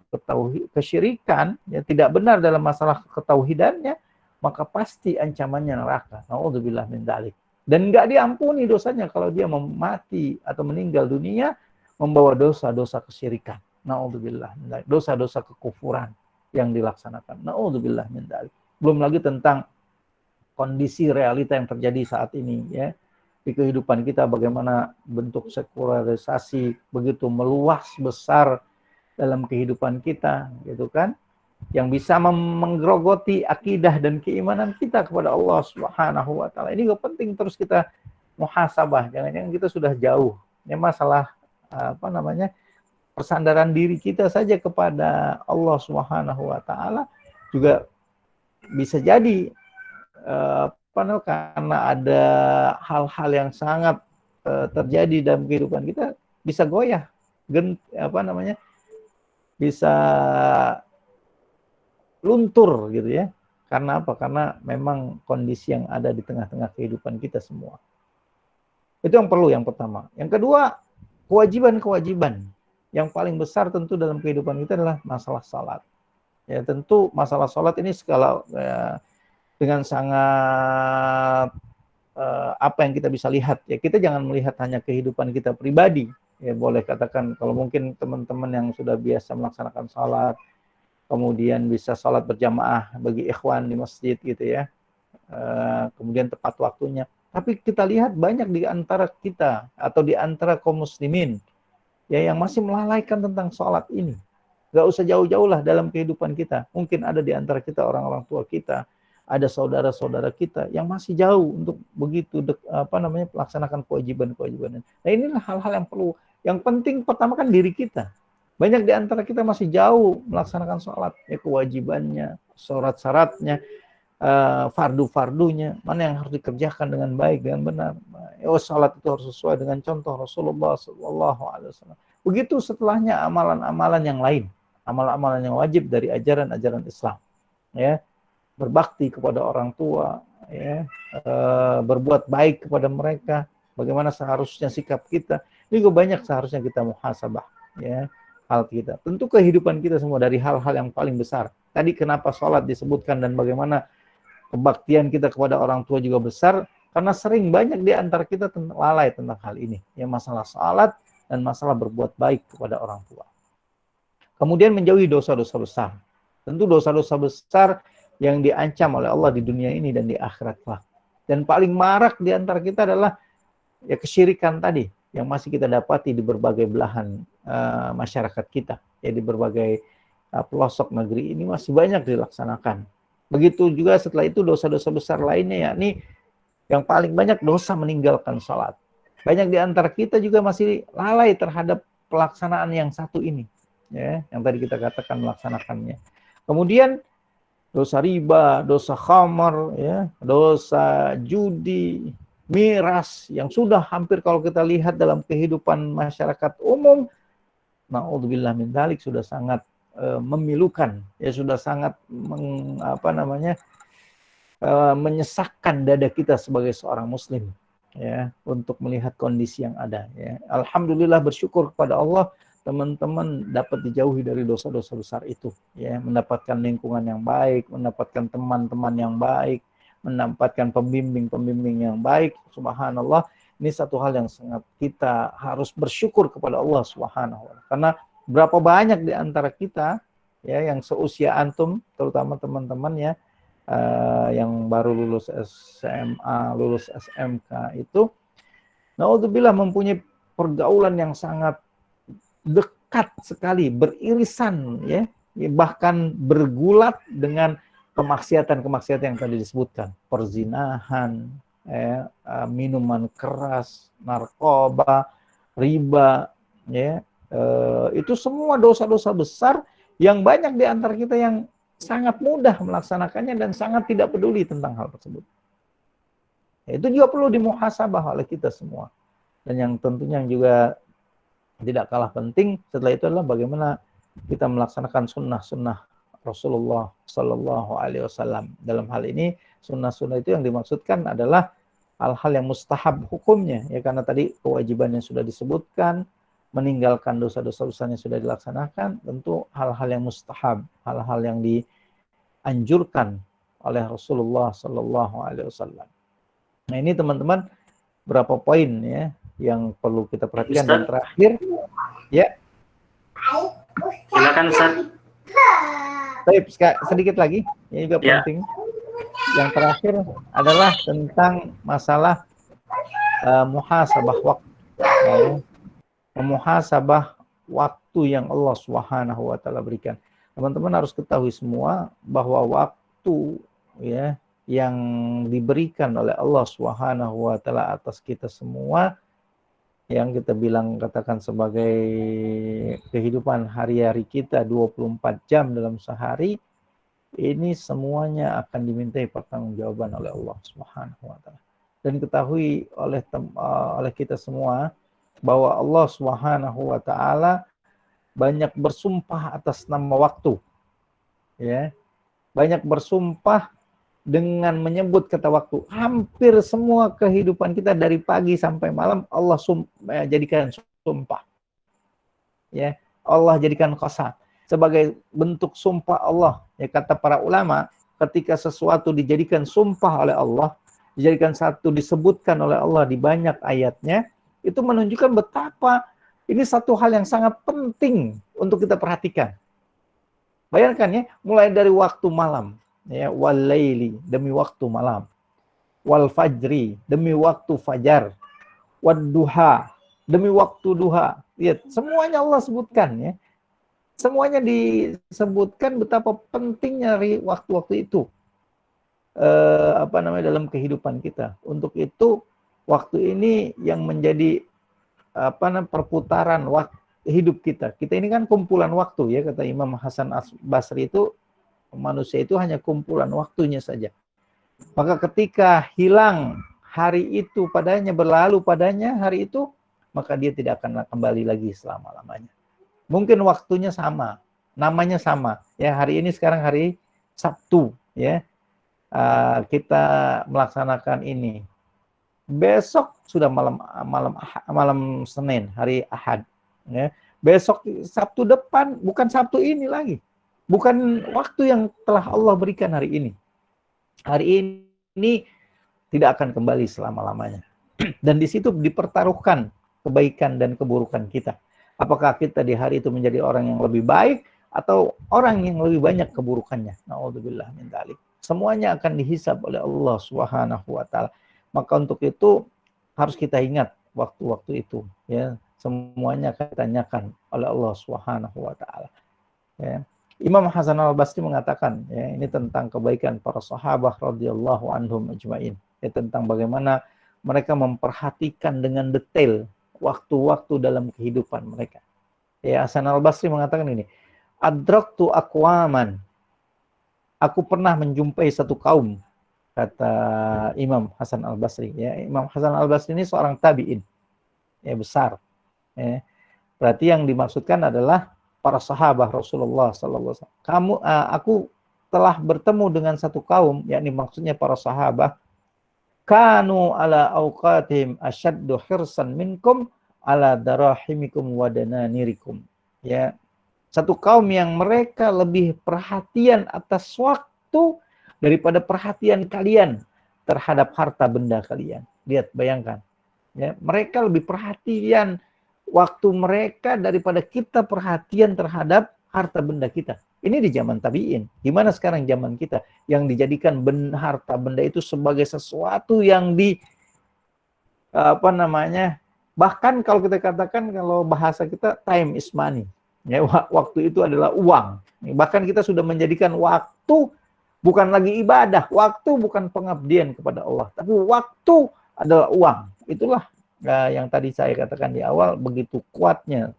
kesyirikan, ya, tidak benar dalam masalah ketauhidannya, maka pasti ancamannya neraka. Nauzubillah min dzalik. Dan enggak diampuni dosanya kalau dia mati atau meninggal dunia membawa dosa-dosa kesyirikan. Nauzubillah min dzalik. Dosa-dosa kekufuran yang dilaksanakan. Nauzubillah min dzalik. Belum lagi tentang kondisi realita yang terjadi saat ini, ya, di kehidupan kita, bagaimana bentuk sekularisasi begitu meluas besar dalam kehidupan kita, gitu kan, yang bisa menggerogoti akidah dan keimanan kita kepada Allah Subhanahu wa taala. Ini juga penting terus kita muhasabah. Jangan-jangan kita sudah jauh. Ini masalah persandaran diri kita saja kepada Allah Subhanahu wa taala juga bisa jadi karena ada hal-hal yang sangat terjadi dalam kehidupan kita bisa goyah, bisa luntur gitu ya. Karena apa? Karena memang kondisi yang ada di tengah-tengah kehidupan kita semua. Itu yang perlu, yang pertama. Yang kedua, kewajiban-kewajiban. Yang paling besar tentu dalam kehidupan kita adalah masalah salat. Ya, tentu masalah salat ini skala dengan sangat apa yang kita bisa lihat, ya, kita jangan melihat hanya kehidupan kita pribadi, ya, boleh katakan kalau mungkin teman-teman yang sudah biasa melaksanakan salat, kemudian bisa salat berjamaah bagi ikhwan di masjid gitu ya, kemudian tepat waktunya. Tapi kita lihat banyak di antara kita atau di antara kaum muslimin, ya, yang masih melalaikan tentang salat ini. Gak usah jauh-jauh lah dalam kehidupan kita. Mungkin ada di antara kita orang-orang tua kita, ada saudara-saudara kita yang masih jauh untuk begitu melaksanakan kewajiban-kewajiban. Nah, inilah hal-hal yang perlu. Yang penting pertama kan diri kita. Banyak di antara kita masih jauh melaksanakan sholat, ya, kewajibannya, syarat-syaratnya, fardu-fardunya, mana yang harus dikerjakan dengan baik, dengan benar. Sholat itu harus sesuai dengan contoh Rasulullah SAW. Begitu setelahnya amalan-amalan yang lain, amalan-amalan yang wajib dari ajaran-ajaran Islam, ya. Berbakti kepada orang tua, ya, berbuat baik kepada mereka, bagaimana seharusnya sikap kita. Ini juga banyak seharusnya kita muhasabah, ya, hal kita. Tentu kehidupan kita semua dari hal-hal yang paling besar. Tadi kenapa sholat disebutkan dan bagaimana kebaktian kita kepada orang tua juga besar, Karena sering banyak di antara kita lalai tentang hal ini, ya masalah salat dan masalah berbuat baik kepada orang tua. Kemudian menjauhi dosa-dosa besar. Tentu dosa-dosa besar yang diancam oleh Allah di dunia ini dan di akhirat kelak. Dan paling marak di antara kita adalah ya kesyirikan tadi yang masih kita dapati di berbagai belahan masyarakat kita, ya di berbagai pelosok negeri ini masih banyak dilaksanakan. Begitu juga setelah itu dosa-dosa besar lainnya, yakni yang paling banyak dosa meninggalkan salat. Banyak di antara kita juga masih lalai terhadap pelaksanaan yang satu ini, ya, yang tadi kita katakan melaksanakannya. Kemudian dosa riba, dosa khamar, ya, dosa judi, miras yang sudah hampir kalau kita lihat dalam kehidupan masyarakat umum, naudzubillah min dzalik, sudah sangat memilukan, ya sudah sangat menyesakkan dada kita sebagai seorang muslim, ya, untuk melihat kondisi yang ada, ya. Alhamdulillah, bersyukur kepada Allah, teman-teman dapat dijauhi dari dosa-dosa besar itu, ya, mendapatkan lingkungan yang baik, mendapatkan teman-teman yang baik, mendapatkan pembimbing-pembimbing yang baik. Subhanallah, ini satu hal yang sangat kita harus bersyukur kepada Allah Subhanahu wa taala. Karena berapa banyak di antara kita, ya, yang seusia antum, terutama teman-teman ya, yang baru lulus SMA, lulus SMK itu, naudzubillah, mempunyai pergaulan yang sangat dekat sekali, beririsan, ya, bahkan bergulat dengan kemaksiatan-kemaksiatan yang tadi disebutkan, perzinahan, minuman keras, narkoba, riba, ya, itu semua dosa-dosa besar yang banyak di antara kita yang sangat mudah melaksanakannya dan sangat tidak peduli tentang hal tersebut. Itu juga perlu dimuhasabah oleh kita semua. Dan yang tentunya juga tidak kalah penting setelah itu adalah bagaimana kita melaksanakan sunnah-sunnah Rasulullah Sallallahu Alaihi Wasallam. Dalam hal ini sunnah-sunnah itu yang dimaksudkan adalah hal-hal yang mustahab hukumnya, ya, karena tadi kewajiban yang sudah disebutkan, meninggalkan dosa-dosa besarnya sudah dilaksanakan, tentu hal-hal yang mustahab, hal-hal yang dianjurkan oleh Rasulullah Sallallahu Alaihi Wasallam. Nah, ini teman-teman berapa poin, ya, yang perlu kita perhatikan. Dan terakhir, ya, silakan Ustaz. Baik, sedikit lagi, ini juga penting. Yang terakhir adalah tentang masalah muhasabah waktu. Muhasabah waktu yang Allah Subhanahu wa taala berikan. Teman-teman harus ketahui semua bahwa waktu, ya, yang diberikan oleh Allah Subhanahu wa taala atas kita semua, yang kita katakan sebagai kehidupan hari-hari kita 24 jam dalam sehari, ini semuanya akan dimintai pertanggungjawaban oleh Allah Subhanahu wa taala. Dan ketahui oleh kita semua bahwa Allah Subhanahu wa taala banyak bersumpah atas nama waktu, ya. Banyak bersumpah dengan menyebut kata waktu. Hampir semua kehidupan kita dari pagi sampai malam Allah jadikan sumpah. Ya, Allah jadikan qasam sebagai bentuk sumpah Allah. Ya, kata para ulama, ketika sesuatu dijadikan sumpah oleh Allah, dijadikan satu disebutkan oleh Allah di banyak ayatnya, itu menunjukkan betapa ini satu hal yang sangat penting untuk kita perhatikan. Bayangkan, ya, mulai dari waktu malam, ya, wal laili, demi waktu malam, wal fajri, demi waktu fajar, wad duha, demi waktu duha. Lihat, semuanya Allah sebutkan, ya. Semuanya disebutkan betapa pentingnya waktu-waktu itu. Dalam kehidupan kita. Untuk itu waktu ini yang menjadi perputaran waktu hidup kita. Kita ini kan kumpulan waktu, ya, kata Imam Hasan Basri itu, manusia itu hanya kumpulan waktunya saja. Maka ketika hilang hari itu padanya, berlalu padanya hari itu, maka dia tidak akan kembali lagi selama-lamanya. Mungkin waktunya sama, namanya sama. Ya, hari ini sekarang hari Sabtu, ya. Kita melaksanakan ini. Besok sudah malam Senin, hari Ahad, ya. Besok Sabtu depan bukan Sabtu ini lagi. Bukan waktu yang telah Allah berikan hari ini. Hari ini tidak akan kembali selama-lamanya. Dan di situ dipertaruhkan kebaikan dan keburukan kita. Apakah kita di hari itu menjadi orang yang lebih baik atau orang yang lebih banyak keburukannya. Na'udzubillah min dzalik. Semuanya akan dihisab oleh Allah Subhanahu wa taala. Maka untuk itu harus kita ingat waktu-waktu itu, ya. Semuanya akan ditanyakan oleh Allah Subhanahu wa taala. Ya. Imam Hasan Al-Basri mengatakan, ya, ini tentang kebaikan para sahabat radhiyallahu anhum ajmain. Ya, tentang bagaimana mereka memperhatikan dengan detail waktu-waktu dalam kehidupan mereka. Ya, Hasan Al-Basri mengatakan ini, adraktu aqwaman. Aku pernah menjumpai satu kaum, kata Imam Hasan Al-Basri. Ya, Imam Hasan Al-Basri ini seorang tabi'in, ya, besar. Ya. Berarti yang dimaksudkan adalah para sahabat Rasulullah SAW. Aku telah bertemu dengan satu kaum, yakni maksudnya para sahabat. Kanu ala awqatihim asyaddu hirsan minkum ala darahimikum wa dananirikum. Ya. Satu kaum yang mereka lebih perhatian atas waktu daripada perhatian kalian terhadap harta benda kalian. Lihat, bayangkan. Ya, mereka lebih perhatian waktu mereka daripada kita perhatian terhadap harta benda kita. Ini di zaman tabi'in. Gimana sekarang zaman kita yang dijadikan harta benda itu sebagai sesuatu yang bahkan kalau kita katakan, kalau bahasa kita, time is money. Ya, waktu itu adalah uang. Bahkan kita sudah menjadikan waktu bukan lagi ibadah, waktu bukan pengabdian kepada Allah, tapi waktu adalah uang. Itulah yang tadi saya katakan di awal, begitu kuatnya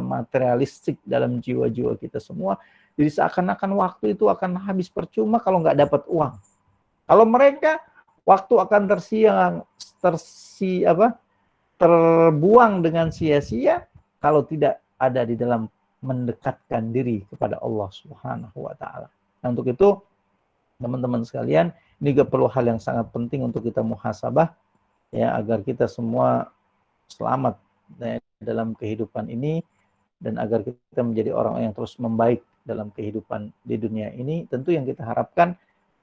materialistik dalam jiwa-jiwa kita semua. Jadi seakan-akan waktu itu akan habis percuma kalau nggak dapat uang. Kalau mereka, waktu akan terbuang dengan sia-sia kalau tidak ada di dalam mendekatkan diri kepada Allah Subhanahu wa taala. Nah, untuk itu teman-teman sekalian, ini juga perlu hal yang sangat penting untuk kita muhasabah, ya, agar kita semua selamat, ya, dalam kehidupan ini, dan agar kita menjadi orang yang terus membaik dalam kehidupan di dunia ini. Tentu yang kita harapkan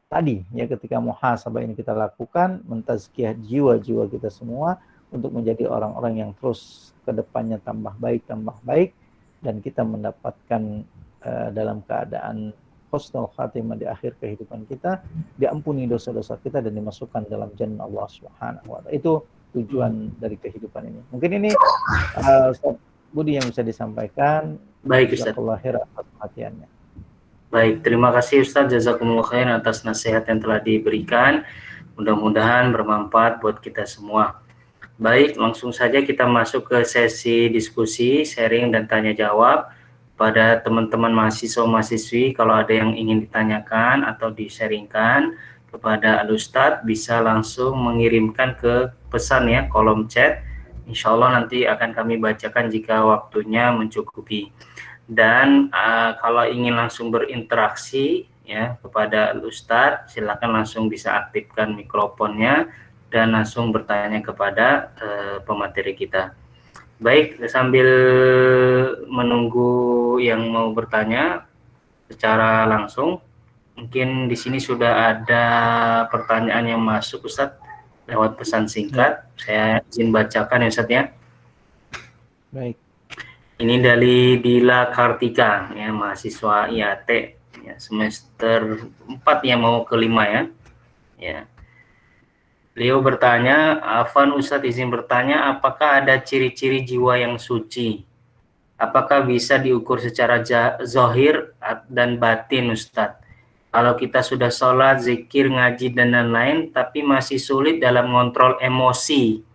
tadi, ya, ketika muhasabah ini kita lakukan, mentazkiyah jiwa-jiwa kita semua untuk menjadi orang-orang yang terus ke depannya tambah baik, dan kita mendapatkan dalam keadaan husnul khatimah di akhir kehidupan kita, diampuni dosa-dosa kita dan dimasukkan dalam jannah Allah Subhanahu wa taala. Itu tujuan dari kehidupan ini. Mungkin ini Ustaz Budi yang bisa disampaikan. Baik, Ustaz. Jazakallahu khairan atas perhatiannya. Baik, terima kasih Ustaz, jazakumullah khairan atas nasihat yang telah diberikan. Mudah-mudahan bermanfaat buat kita semua. Baik, langsung saja kita masuk ke sesi diskusi, sharing, dan tanya jawab. Pada teman-teman mahasiswa-mahasiswi, kalau ada yang ingin ditanyakan atau di-sharingkan kepada Al-Ustadz, bisa langsung mengirimkan ke pesan, ya, kolom chat. Insya Allah nanti akan kami bacakan jika waktunya mencukupi. Dan kalau ingin langsung berinteraksi, ya, kepada Al-Ustadz, silakan langsung bisa aktifkan mikrofonnya dan langsung bertanya kepada pemateri kita. Baik, sambil menunggu yang mau bertanya secara langsung, mungkin di sini sudah ada pertanyaan yang masuk, Ustadz, lewat pesan singkat. Saya izin bacakan, ya, Ustadz, ya. Baik. Ini dari Dila Kartika, ya, mahasiswa IAT, ya, semester 4 yang mau ke 5, ya. Ya. Beliau bertanya, Afwan Ustadz izin bertanya, apakah ada ciri-ciri jiwa yang suci? Apakah bisa diukur secara zahir dan batin, Ustadz? Kalau kita sudah sholat, zikir, ngaji, dan lain-lain, tapi masih sulit dalam mengontrol emosi,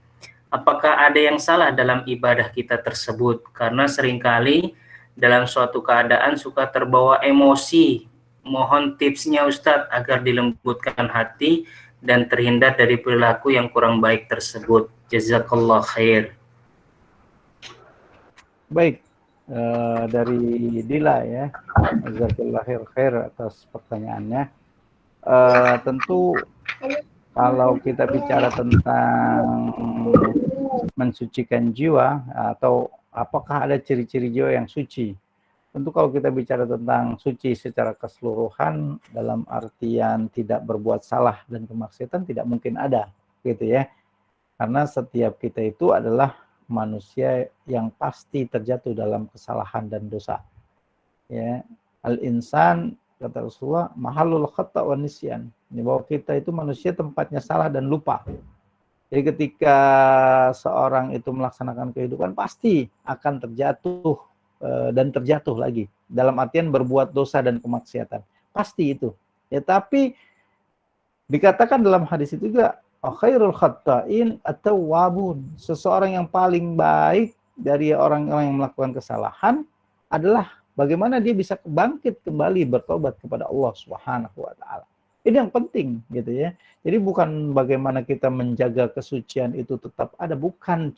apakah ada yang salah dalam ibadah kita tersebut? Karena seringkali dalam suatu keadaan suka terbawa emosi. Mohon tipsnya, Ustadz, agar dilembutkan hati dan terhindar dari perilaku yang kurang baik tersebut. Jazakallah khair. Baik, dari Dila, ya, jazakallah khair atas pertanyaannya. Tentu kalau kita bicara tentang mensucikan jiwa, atau apakah ada ciri-ciri jiwa yang suci, Tentu kalau kita bicara tentang suci secara keseluruhan dalam artian tidak berbuat salah dan kemaksiatan tidak mungkin ada, gitu ya. Karena setiap kita itu adalah manusia yang pasti terjatuh dalam kesalahan dan dosa. Ya, al-insan kata Rasulullah mahallul khata' wa nisyan. Ini bahwa kita itu manusia tempatnya salah dan lupa. Jadi ketika seorang itu melaksanakan kehidupan pasti akan terjatuh dan terjatuh lagi. Dalam artian berbuat dosa dan kemaksiatan. Pasti itu. Ya, tapi dikatakan dalam hadis itu juga khairul khatta'in at-tawwabun. Seseorang yang paling baik dari orang-orang yang melakukan kesalahan adalah bagaimana dia bisa bangkit kembali bertobat kepada Allah Subhanahu wa taala. Ini yang penting gitu ya. Jadi bukan bagaimana kita menjaga kesucian itu tetap ada, bukan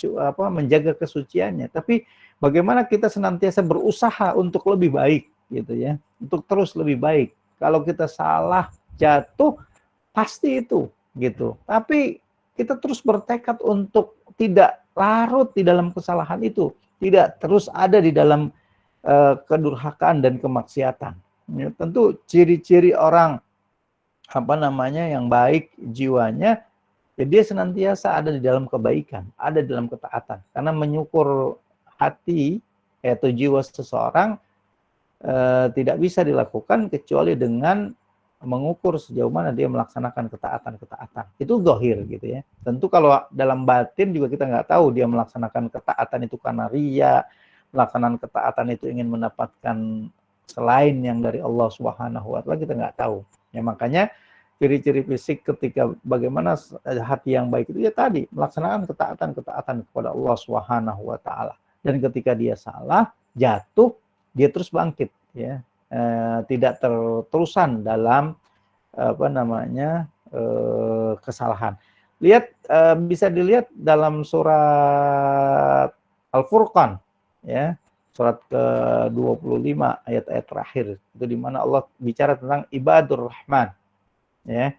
menjaga kesuciannya, tapi bagaimana kita senantiasa berusaha untuk lebih baik gitu ya, untuk terus lebih baik. Kalau kita salah, jatuh, pasti itu gitu. Tapi kita terus bertekad untuk tidak larut di dalam kesalahan itu, tidak terus ada di dalam kedurhakaan dan kemaksiatan. Ya, tentu ciri-ciri orang yang baik jiwanya, ya dia senantiasa ada di dalam kebaikan, ada di dalam ketaatan. Karena menyukur hati atau jiwa seseorang tidak bisa dilakukan kecuali dengan mengukur sejauh mana dia melaksanakan ketaatan-ketaatan. Itu zahir gitu ya. Tentu kalau dalam batin juga kita nggak tahu dia melaksanakan ketaatan itu karena riya, melaksanakan ketaatan itu ingin mendapatkan selain yang dari Allah Subhanahu wa taala, kita nggak tahu. Ya makanya ciri-ciri fisik ketika bagaimana hati yang baik itu ya tadi melaksanakan ketaatan-ketaatan kepada Allah Subhanahu wa taala. Dan ketika dia salah, jatuh, dia terus bangkit ya. Tidak terterusan dalam kesalahan. Lihat bisa dilihat dalam surat Al-Furqan ya, surat ke-25 ayat-ayat terakhir itu di mana Allah bicara tentang ibadur rahman ya.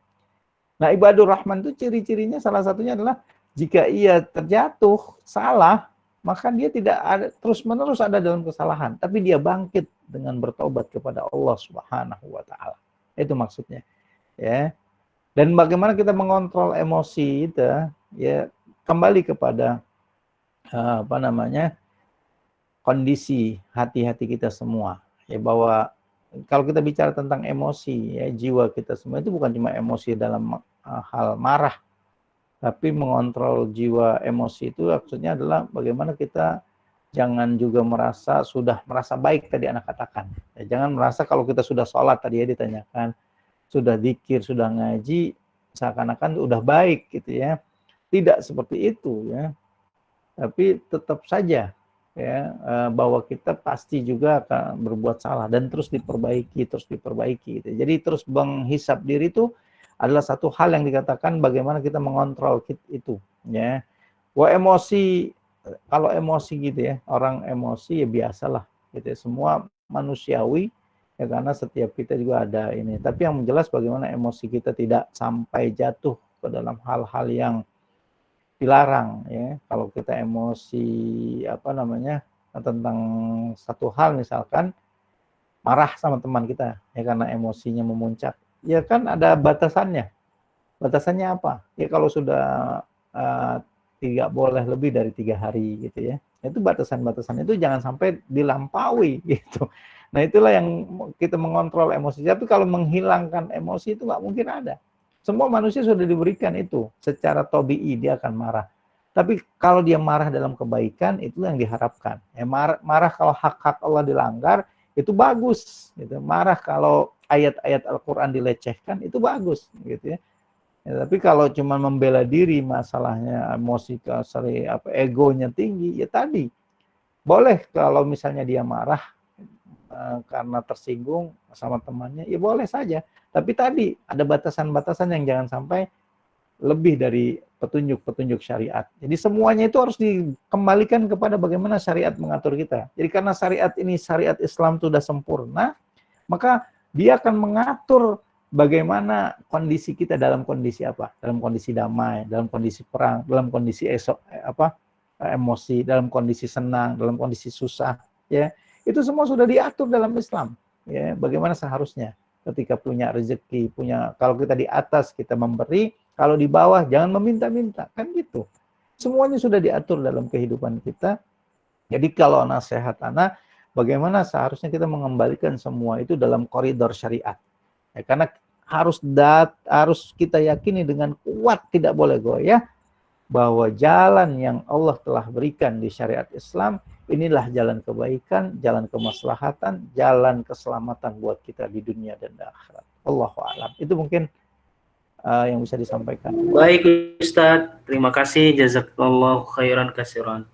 Nah, ibadur rahman itu ciri-cirinya salah satunya adalah jika ia terjatuh salah, maka dia tidak ada terus-menerus ada dalam kesalahan, tapi dia bangkit dengan bertobat kepada Allah Subhanahu wa taala. Itu maksudnya. Ya. Dan bagaimana kita mengontrol emosi itu ya kembali kepada kondisi hati-hati kita semua. Ya bahwa kalau kita bicara tentang emosi ya jiwa kita semua itu bukan cuma emosi dalam hal marah, tapi mengontrol jiwa emosi itu maksudnya adalah bagaimana kita jangan juga sudah merasa baik tadi anak katakan. Ya, jangan merasa kalau kita sudah sholat tadi ya ditanyakan, sudah zikir, sudah ngaji, seakan-akan udah baik gitu ya. Tidak seperti itu ya. Tapi tetap saja ya bahwa kita pasti juga akan berbuat salah dan terus diperbaiki gitu. Jadi terus menghisap diri itu adalah satu hal yang dikatakan bagaimana kita mengontrol itu ya. Kalau emosi gitu ya, orang emosi ya biasalah gitu ya, semua manusiawi ya karena setiap kita juga ada ini. Tapi yang jelas bagaimana emosi kita tidak sampai jatuh ke dalam hal-hal yang dilarang ya. Kalau kita emosi tentang satu hal misalkan marah sama teman kita ya karena emosinya memuncak, ya kan ada batasannya. Batasannya apa? Ya kalau sudah tidak boleh lebih dari 3 hari gitu ya. Itu batasan-batasan itu jangan sampai dilampaui gitu. Nah itulah yang kita mengontrol emosi. Tapi kalau menghilangkan emosi itu nggak mungkin ada. Semua manusia sudah diberikan itu. Secara tabi'i dia akan marah. Tapi kalau dia marah dalam kebaikan itu yang diharapkan. Ya, marah kalau hak-hak Allah dilanggar itu bagus. Gitu. Marah kalau ayat-ayat Al-Quran dilecehkan itu bagus gitu ya. Ya, tapi kalau cuma membela diri masalahnya emosi egonya tinggi ya tadi boleh kalau misalnya dia marah karena tersinggung sama temannya ya boleh saja, tapi tadi ada batasan-batasan yang jangan sampai lebih dari petunjuk-petunjuk syariat. Jadi semuanya itu harus dikembalikan kepada bagaimana syariat mengatur kita. Jadi karena syariat Islam itu sudah sempurna, maka dia akan mengatur bagaimana kondisi kita dalam kondisi apa? Dalam kondisi damai, dalam kondisi perang, dalam kondisi emosi, dalam kondisi senang, dalam kondisi susah, ya. Itu semua sudah diatur dalam Islam. Ya, bagaimana seharusnya ketika punya rezeki, kalau kita di atas kita memberi, kalau di bawah jangan meminta-minta, kan gitu. Semuanya sudah diatur dalam kehidupan kita. Jadi kalau nasihat anak, bagaimana seharusnya kita mengembalikan semua itu dalam koridor syariat. Ya, karena harus kita yakini dengan kuat, tidak boleh goyah, bahwa jalan yang Allah telah berikan di syariat Islam, inilah jalan kebaikan, jalan kemaslahatan, jalan keselamatan buat kita di dunia dan di akhirat. Allahu a'lam. Itu mungkin yang bisa disampaikan. Baik Ustadz, terima kasih, jazakallahu khairan kasiran.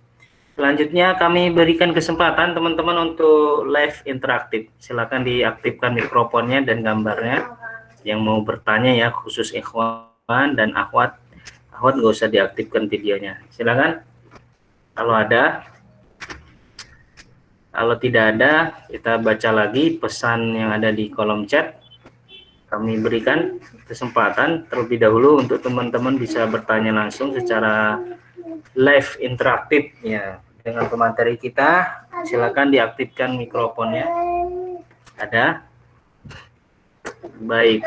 Selanjutnya kami berikan kesempatan teman-teman untuk live interaktif. Silakan diaktifkan mikrofonnya dan gambarnya. Yang mau bertanya ya, khusus ikhwan dan akhwat. Akhwat nggak usah diaktifkan videonya. Silakan. Kalau ada. Kalau tidak ada, kita baca lagi pesan yang ada di kolom chat. Kami berikan kesempatan terlebih dahulu untuk teman-teman bisa bertanya langsung secara live interaktif ya dengan pemateri kita. Silakan diaktifkan mikrofonnya. Ada? Baik,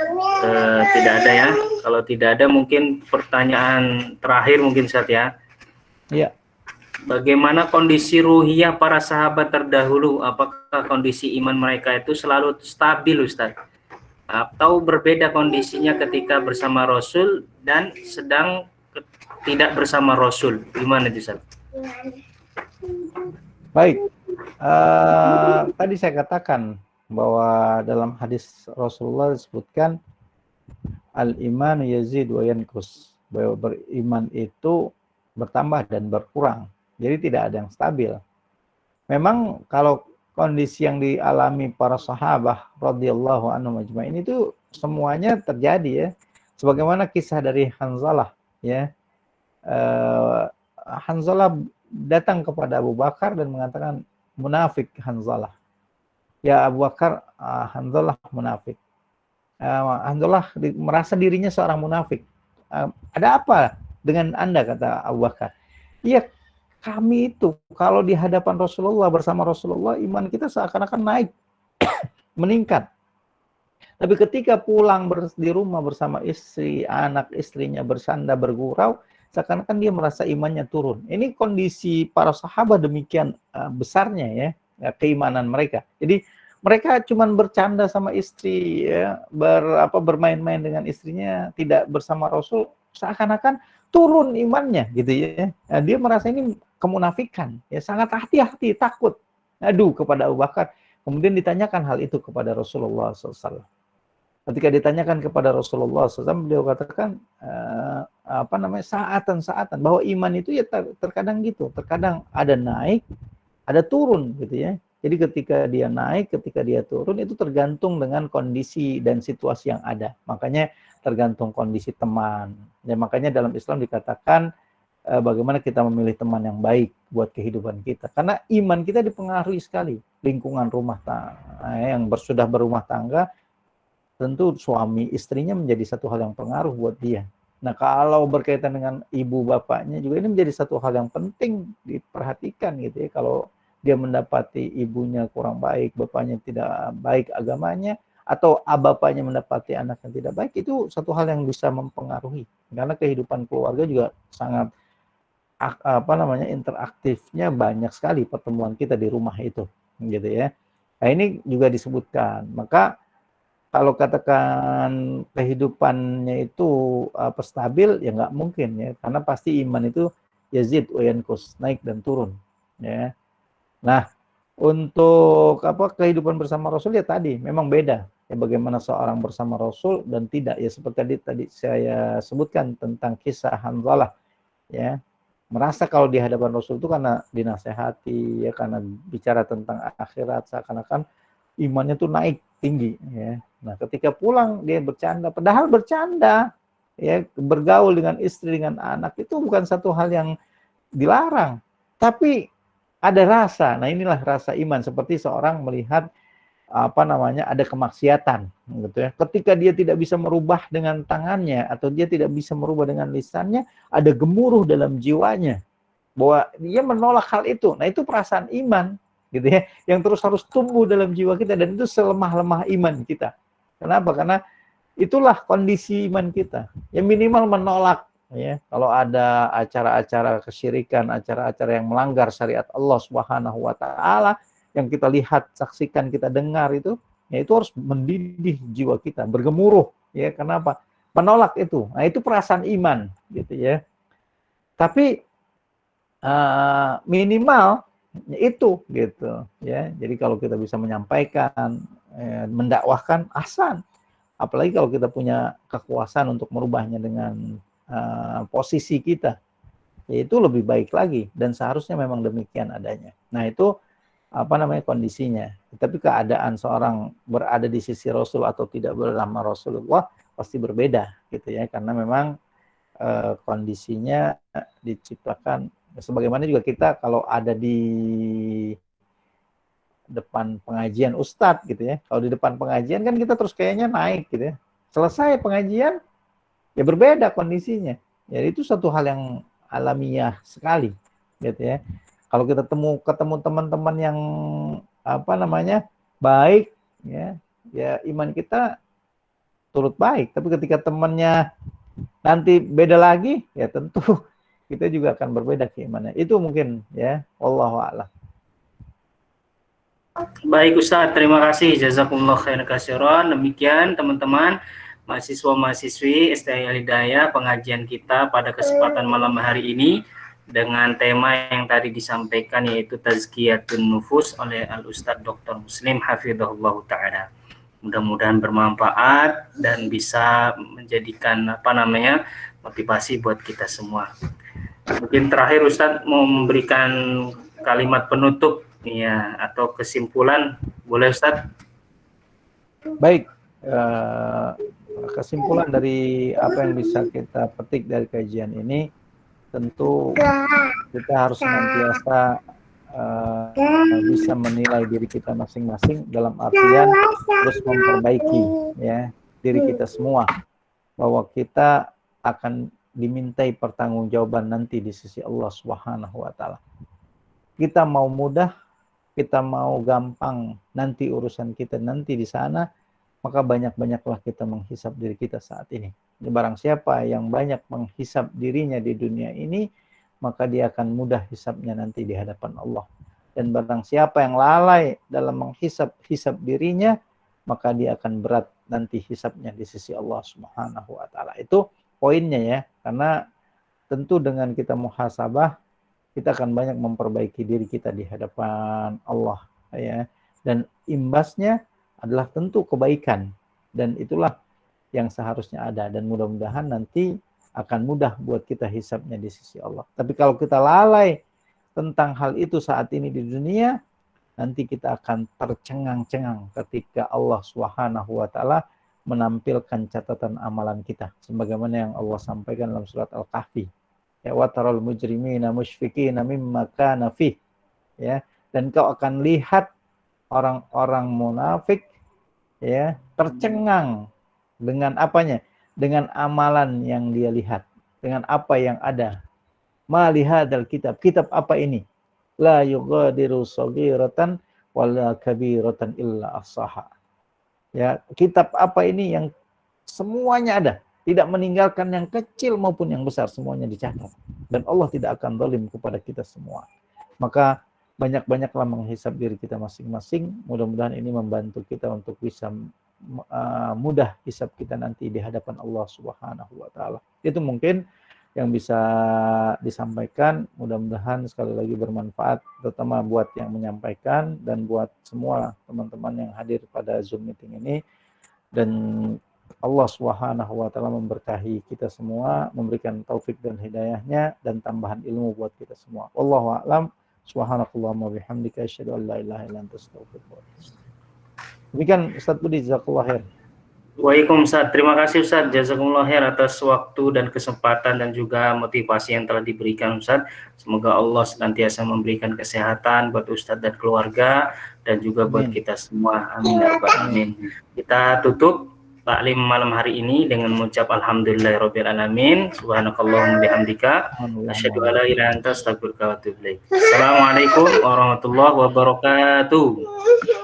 tidak ada ya. Kalau tidak ada mungkin pertanyaan terakhir mungkin Ustaz ya. Iya. Bagaimana kondisi ruhiyah para sahabat terdahulu? Apakah kondisi iman mereka itu selalu stabil Ustaz? Atau berbeda kondisinya ketika bersama Rasul dan sedang tidak bersama Rasul? Gimana itu Ustaz? Baik, tadi saya katakan bahwa dalam hadis Rasulullah disebutkan al-iman yazid wa yanqus, bahwa beriman itu bertambah dan berkurang. Jadi tidak ada yang stabil. Memang kalau kondisi yang dialami para sahabat radhiyallahu anhum ajma'in itu semuanya terjadi ya. Sebagaimana kisah dari Hanzalah ya. Hanzalah datang kepada Abu Bakar dan mengatakan, munafik Hanzalah. Ya Abu Bakar, Hanzalah munafik. Hanzalah merasa dirinya seorang munafik. Ada apa dengan Anda, kata Abu Bakar? Iya, kami itu kalau di hadapan Rasulullah, bersama Rasulullah, iman kita seakan-akan naik, meningkat. Tapi ketika pulang di rumah bersama istri, anak istrinya bersandar bergurau, seakan-akan dia merasa imannya turun. Ini kondisi para sahabat demikian besarnya ya, keimanan mereka. Jadi mereka cuma bercanda sama istri, ya, bermain-main dengan istrinya, tidak bersama Rasul, seakan-akan turun imannya gitu ya. Nah, dia merasa ini kemunafikan, ya, sangat hati-hati, takut, adu kepada Abu Bakar. Kemudian ditanyakan hal itu kepada Rasulullah SAW. Ketika ditanyakan kepada Rasulullah SAW, beliau katakan saatan-saatan, bahwa iman itu ya terkadang gitu, terkadang ada naik, ada turun gitu ya. Jadi ketika dia naik, ketika dia turun, itu tergantung dengan kondisi dan situasi yang ada. Makanya tergantung kondisi teman. Ya, makanya dalam Islam dikatakan bagaimana kita memilih teman yang baik buat kehidupan kita. Karena iman kita dipengaruhi sekali. Lingkungan rumah tangga, yang sudah berumah tangga, tentu suami istrinya menjadi satu hal yang pengaruh buat dia. Nah, kalau berkaitan dengan ibu bapaknya juga ini menjadi satu hal yang penting diperhatikan gitu ya. Kalau dia mendapati ibunya kurang baik, bapaknya tidak baik agamanya, atau bapaknya mendapati anak yang tidak baik, itu satu hal yang bisa mempengaruhi. Karena kehidupan keluarga juga sangat interaktifnya banyak sekali pertemuan kita di rumah itu, gitu ya. Nah, ini juga disebutkan. Maka kalau katakan kehidupannya itu stabil, ya nggak mungkin ya, karena pasti iman itu yazid wa yanqus, naik dan turun, ya. Nah, untuk kehidupan bersama Rasul ya tadi memang beda. Ya, bagaimana seorang bersama Rasul dan tidak, ya seperti tadi saya sebutkan tentang kisah Hanzalah, ya. Merasa kalau di hadapan Rasul itu karena dinasehati, ya, karena bicara tentang akhirat, seakan-akan imannya tuh naik tinggi, ya. Nah, ketika pulang dia bercanda, padahal bercanda, ya, bergaul dengan istri, dengan anak itu bukan satu hal yang dilarang, tapi ada rasa. Nah, inilah rasa iman, seperti seorang melihat ada kemaksiatan, gitu ya. Ketika dia tidak bisa merubah dengan tangannya atau dia tidak bisa merubah dengan lisannya, ada gemuruh dalam jiwanya bahwa dia menolak hal itu. Nah, itu perasaan iman. gitu ya, yang terus harus tumbuh dalam jiwa kita, dan itu selemah-lemah iman kita. Kenapa? Karena itulah kondisi iman kita. Ya minimal menolak ya kalau ada acara-acara kesyirikan, acara-acara yang melanggar syariat Allah Subhanahu wa taala yang kita lihat, saksikan, kita dengar itu, ya itu harus mendidih jiwa kita, bergemuruh ya. Kenapa? Menolak itu. Nah, itu perasaan iman gitu ya. Tapi minimal itu gitu ya. Jadi kalau kita bisa menyampaikan, mendakwahkan, ahsan. Apalagi kalau kita punya kekuasaan untuk merubahnya dengan posisi kita, ya itu lebih baik lagi, dan seharusnya memang demikian adanya. Nah, itu apa namanya kondisinya. Tapi keadaan seorang berada di sisi Rasul atau tidak bernama Rasulullah pasti berbeda gitu ya, karena memang kondisinya diciptakan sebagaimana juga kita kalau ada di depan pengajian ustadz gitu ya. Kalau di depan pengajian kan kita terus kayaknya naik gitu ya. Selesai pengajian ya berbeda kondisinya. Ya itu satu hal yang alamiah sekali gitu ya. Kalau kita ketemu teman-teman yang apa namanya baik ya, ya iman kita turut baik. Tapi ketika temannya nanti beda lagi, ya tentu kita juga akan berbeda keimanannya. Itu mungkin ya, wallahu a'lam. Baik Ustaz, terima kasih. Jazakumullah khairan katsiran. Demikian teman-teman mahasiswa-mahasiswi STI Al-Hidayah, pengajian kita pada kesempatan malam hari ini dengan tema yang tadi disampaikan, yaitu Tazkiyatun Nufus oleh Al-Ustadz Dr. Muslim Hafizahullah Ta'ala. Mudah-mudahan bermanfaat dan bisa menjadikan motivasi buat kita semua. Mungkin terakhir Ustadz mau memberikan kalimat penutup ya atau kesimpulan, boleh Ustadz? Baik, kesimpulan dari apa yang bisa kita petik dari kajian ini, tentu kita harus senantiasa bisa menilai diri kita masing-masing, dalam artian terus memperbaiki ya diri kita semua, bahwa kita akan dimintai pertanggungjawaban nanti di sisi Allah Subhanahu wa taala. Kita mau mudah, kita mau gampang, nanti urusan kita nanti di sana, maka banyak-banyaklah kita menghisap diri kita saat ini. Barang siapa yang banyak menghisap dirinya di dunia ini, maka dia akan mudah hisapnya nanti di hadapan Allah. Dan barang siapa yang lalai dalam menghisap dirinya, maka dia akan berat nanti hisapnya di sisi Allah Subhanahu wa taala. Itu poinnya ya, karena tentu dengan kita muhasabah, kita akan banyak memperbaiki diri kita di hadapan Allah ya. Dan imbasnya adalah tentu kebaikan, dan itulah yang seharusnya ada, dan mudah-mudahan nanti akan mudah buat kita hisapnya di sisi Allah. Tapi kalau kita lalai tentang hal itu saat ini di dunia, nanti kita akan tercengang-cengang ketika Allah Subhanahu wa taala menampilkan catatan amalan kita, sebagaimana yang Allah sampaikan dalam surat Al-Kahfi. Ya, wa taral mujrimina musyfiqina mimma kana fi. Ya, dan kau akan lihat orang-orang munafik ya tercengang dengan apanya? Dengan amalan yang dia lihat, dengan apa yang ada. Ma lihadzal kitab, kitab apa ini? La yughadiru shaghiratan wala kabiratan illa ahsaha. Ya, kitab apa ini yang semuanya ada, tidak meninggalkan yang kecil maupun yang besar, semuanya dicatat. Dan Allah tidak akan zalim kepada kita semua. Maka banyak-banyaklah menghisap diri kita masing-masing. Mudah-mudahan ini membantu kita untuk bisa mudah hisap kita nanti di hadapan Allah Subhanahu wa taala. Itu mungkin yang bisa disampaikan. Mudah-mudahan sekali lagi bermanfaat, terutama buat yang menyampaikan dan buat semua teman-teman yang hadir pada Zoom meeting ini. Dan Allah Subhanahu wa taala memberkahi kita semua, memberikan taufik dan hidayahnya, dan tambahan ilmu buat kita semua. Wallahu a'lam. Subhanakallahumma wa bihamdika asyhadu an la ilaha illa anta astaghfiruka wa atubu ilaik. Demikian Ustaz Budi, jazakallahu khair. Waalaikumsalam. Terima kasih Ustaz, jazakumullah khair atas waktu dan kesempatan dan juga motivasi yang telah diberikan Ustaz. Semoga Allah senantiasa memberikan kesehatan buat Ustaz dan keluarga, dan juga buat kita semua. Amin ya rabbal alamin. Kita tutup taklim malam hari ini dengan mengucap alhamdulillahirabbil alamin, subhanakallahumma bihamdika, asyhadu an la ilaha illa anta astaghfiruka wa atubu ilaik. Assalamualaikum warahmatullahi wabarakatuh.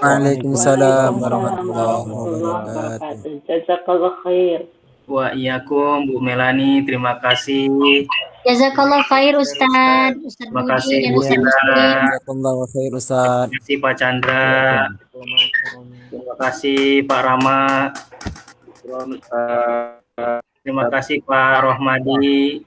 Waalaikumsalam warahmatullahi wabarakatuh. Jazakallah khair. Wa iyyakum Bu Melani, terima kasih. Jazakallah khair Ustaz. Ustaz Terima Budi kasih dan Bu Ustaz Ella. Muslim. Jazakallahu khair Ustaz. Terima kasih Pak Chandra. Terima kasih Pak Rama. Terima kasih Pak Rohmadi.